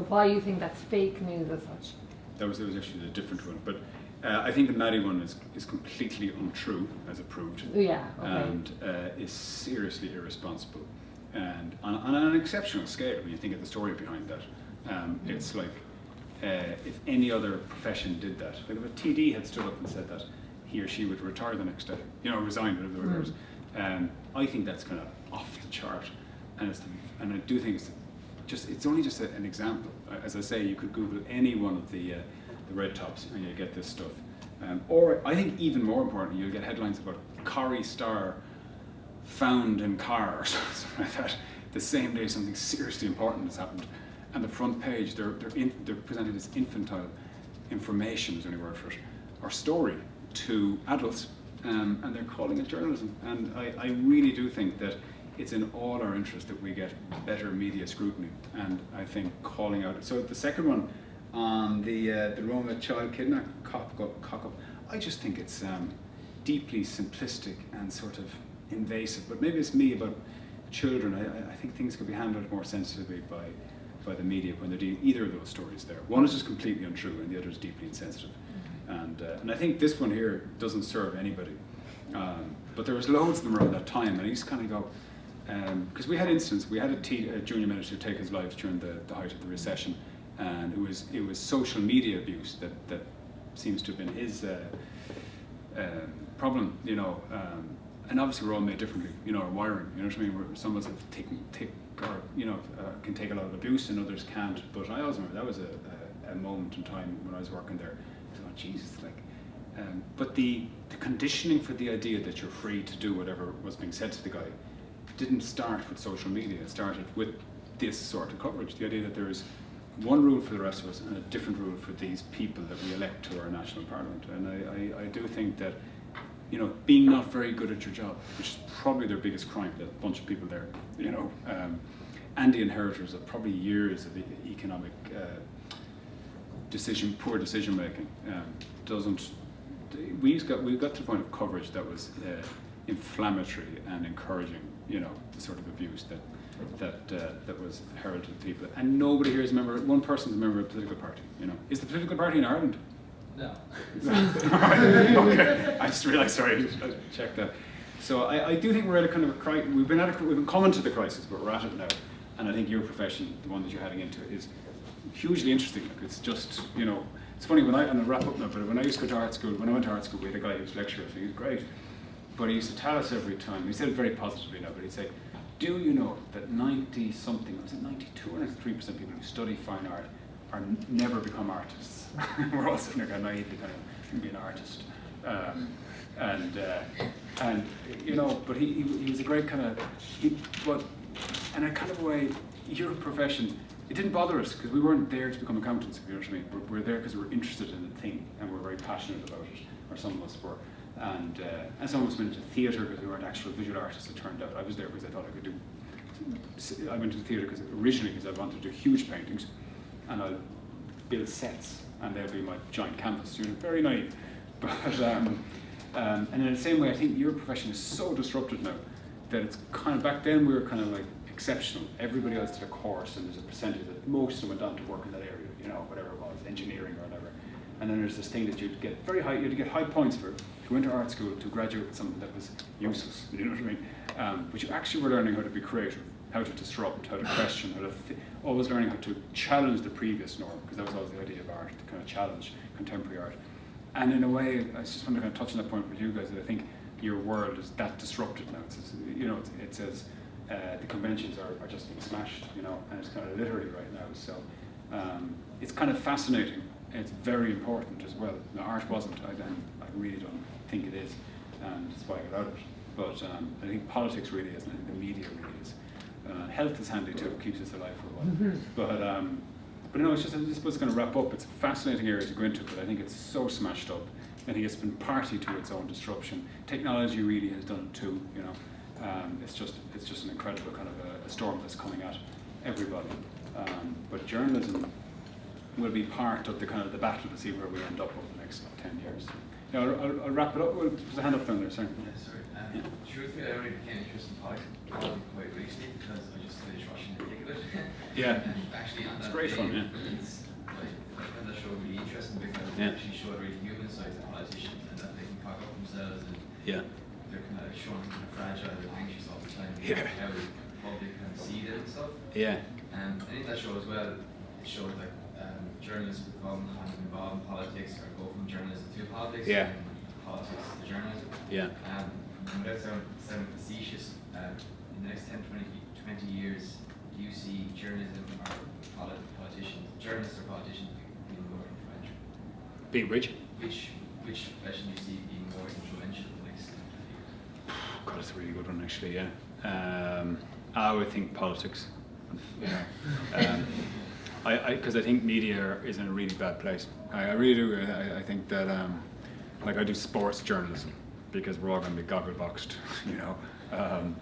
[SPEAKER 3] why you think that's fake news as such.
[SPEAKER 2] That was actually a different one, but I think the Maddie one is completely untrue, as it proved.
[SPEAKER 3] Yeah. Okay.
[SPEAKER 2] And is seriously irresponsible, and on an exceptional scale. When you think of the story behind that, it's like if any other profession did that, like if a TD had stood up and said that he or she would retire the next day, you know, resign, whatever the word is. I think that's kind of off the chart, and I do think it's only just an example. As I say, you could Google any one of the red tops and you get this stuff. Or I think even more importantly, you'll get headlines about Corrie Star found in car or something like that. The same day something seriously important has happened. And the front page, they're presenting this infantile information, is the only word for it, or story to adults. And they're calling it journalism. And I really do think that it's in all our interest that we get better media scrutiny. And I think calling out, so the second one, on the Roma child kidnap cock-up, I just think it's deeply simplistic and sort of invasive. But maybe it's me about children. I think things could be handled more sensitively by the media when they're doing either of those stories there. One is just completely untrue and the other is deeply insensitive. And I think this one here doesn't serve anybody. But there was loads of them around that time, and I used to kind of go, because we had incidents. We had a junior minister take his life during the height of the recession, and it was social media abuse that seems to have been his problem, you know. And obviously we're all made differently, you know, our wiring, you know what I mean? Some of us have can take a lot of abuse and others can't. But I always remember that was a moment in time when I was working there. I thought, Jesus, like, but the conditioning for the idea that you're free to do whatever was being said to the guy didn't start with social media. It started with this sort of coverage. The idea that there is one rule for the rest of us and a different rule for these people that we elect to our national parliament. And I do think that, you know, being not very good at your job, which is probably their biggest crime, that bunch of people there, you know, and the inheritors of probably years of economic poor decision making, we got to the point of coverage that was inflammatory and encouraging, you know, the sort of abuse that was heralded to people. And nobody here is a member. One person's a member of a political party. You know, is the political party in Ireland?
[SPEAKER 7] No.
[SPEAKER 2] Okay. I just realised. Sorry, I checked that. So I do think we're at a kind of a crisis. We've been coming to the crisis, but we're at it now. And I think your profession, the one that you're heading into, is hugely interesting. Like, it's just, you know, it's funny and I'll wrap up now. But when I used to go to art school, when I went to art school, we had a guy who was lecturer. So he was great. But he used to tell us every time. He said it very positively now, but he'd say, "Do you know that 90-something, was it 92 or 93% of people who study fine art never become artists?" We're all sitting there kind of naively kind of, be an artist. And you know, but he was a great kind of, but in a kind of way, your profession, it didn't bother us because we weren't there to become accountants, if you know what I mean. We're there because we're interested in the thing and we're very passionate about it, or some of us were. And some of us went into theatre because we weren't actual visual artists, it turned out. I was there because I thought I could do, I went to the theatre originally because I wanted to do huge paintings, and I'll build sets, and they'll be my giant canvas. You know, very naive. But, and in the same way, I think your profession is so disrupted now that it's kind of, back then we were kind of like exceptional. Everybody else did a course, and there's a percentage that most of them went on to work in that area, you know, whatever it was, engineering or whatever. And then there's this thing that you'd get very high, you'd get high points for to go into art school to graduate with something that was useless, you know what I mean? But you actually were learning how to be creative, how to disrupt, how to question, how to always learning how to challenge the previous norm, because that was always the idea of art, to kind of challenge contemporary art. And in a way, I just want to kind of touch on that point with you guys, that I think your world is that disrupted now. It's, you know, it says the conventions are just being smashed, you know, and it's kind of literary right now. So it's kind of fascinating. It's very important as well. Now, art wasn't, I really don't think it is, and that's why I got out of it. But I think politics really is, and I think the media really is. Health is handy too, keeps us alive for a while. But no, it's just, I suppose it's going to wrap up. It's a fascinating area to go into, but I think it's so smashed up. I think it's been party to its own disruption. Technology really has done it too, you know. It's just an incredible kind of a storm that's coming at everybody. But journalism will be part of the kind of the battle to see where we end up over the next 10 years. Now, I'll wrap it up. There's a hand up down there, sorry.
[SPEAKER 10] Yeah, sorry. Truthfully, I only became interested in politics quite recently because I just finished watching the ticket.
[SPEAKER 2] Yeah.
[SPEAKER 10] Actually, on
[SPEAKER 2] It's
[SPEAKER 10] that
[SPEAKER 2] great
[SPEAKER 10] day,
[SPEAKER 2] fun, yeah.
[SPEAKER 10] It's like, I found that show really interesting because it actually showed really human sides of politicians and that they can cock up themselves and they're kind of showing kind of fragile and anxious all the time.
[SPEAKER 2] Yeah.
[SPEAKER 10] How the public can see them and stuff.
[SPEAKER 2] Yeah.
[SPEAKER 10] And I think that show as well, it showed like journalists become kind of involved in politics or go from journalism to politics.
[SPEAKER 2] Yeah.
[SPEAKER 10] And politics to journalism.
[SPEAKER 2] Yeah.
[SPEAKER 10] Without sounding facetious, in the next 10, 20 years, do you see journalism or politicians, journalists or politicians being more influential?
[SPEAKER 2] Being rich?
[SPEAKER 10] Which profession do you see being more influential in the next 10 years?
[SPEAKER 2] God, that's a really good one actually, yeah. I would think politics. Because I think media is in a really bad place. I really do. I think that, like I do sports journalism, because we're all going to be goggle-boxed, you know. I'm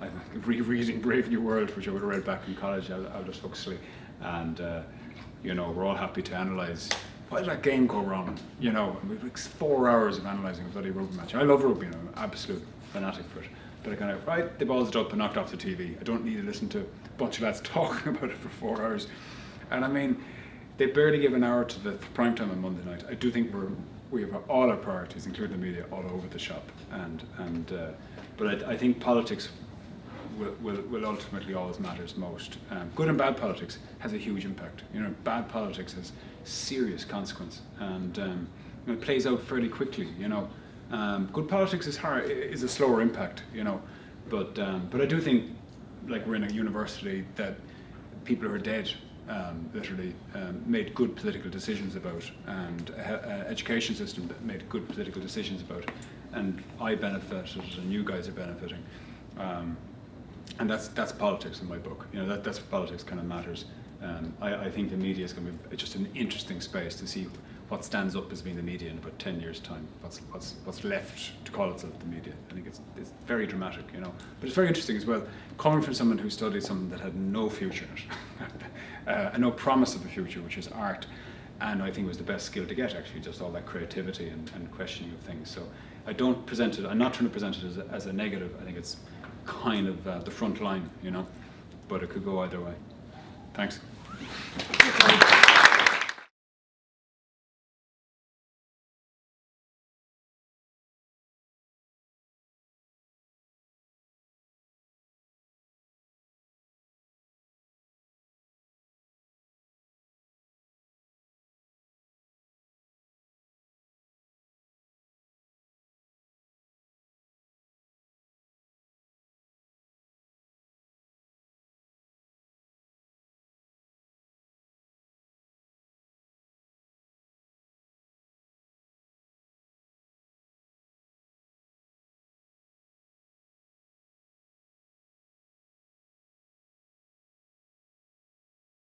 [SPEAKER 2] rereading Brave New World, which I would have read back in college, Aldous Huxley, and you know, we're all happy to analyse, why did that game go wrong? You know, we've like 4 hours of analysing a bloody rugby match. I love rugby, you know, I'm an absolute fanatic for it. But I kind of, right, the ball's up and knocked off the TV. I don't need to listen to a bunch of lads talking about it for 4 hours. And I mean, they barely give an hour to the prime time on Monday night. I do think we're we have all our priorities, including the media, all over the shop. But I think politics will ultimately always matters most. Good and bad politics has a huge impact. You know, bad politics has serious consequence, and it plays out fairly quickly. You know, good politics is a slower impact. You know, but I do think, like, we're in a university that people who are dead literally made good political decisions about, and education system that made good political decisions about, and I benefited and you guys are benefiting, and that's politics in my book. You know, that's what politics kind of matters. I think the media is going to be just an interesting space to see what stands up as being the media in about 10 years' time. What's left to call itself the media? I think it's very dramatic, you know. But it's very interesting as well, coming from someone who studied something that had no future in it, and no promise of a future, which is art. And I think it was the best skill to get, actually, just all that creativity and questioning of things. So I'm not trying to present it as a negative. I think it's kind of the front line, you know, but it could go either way. Thanks.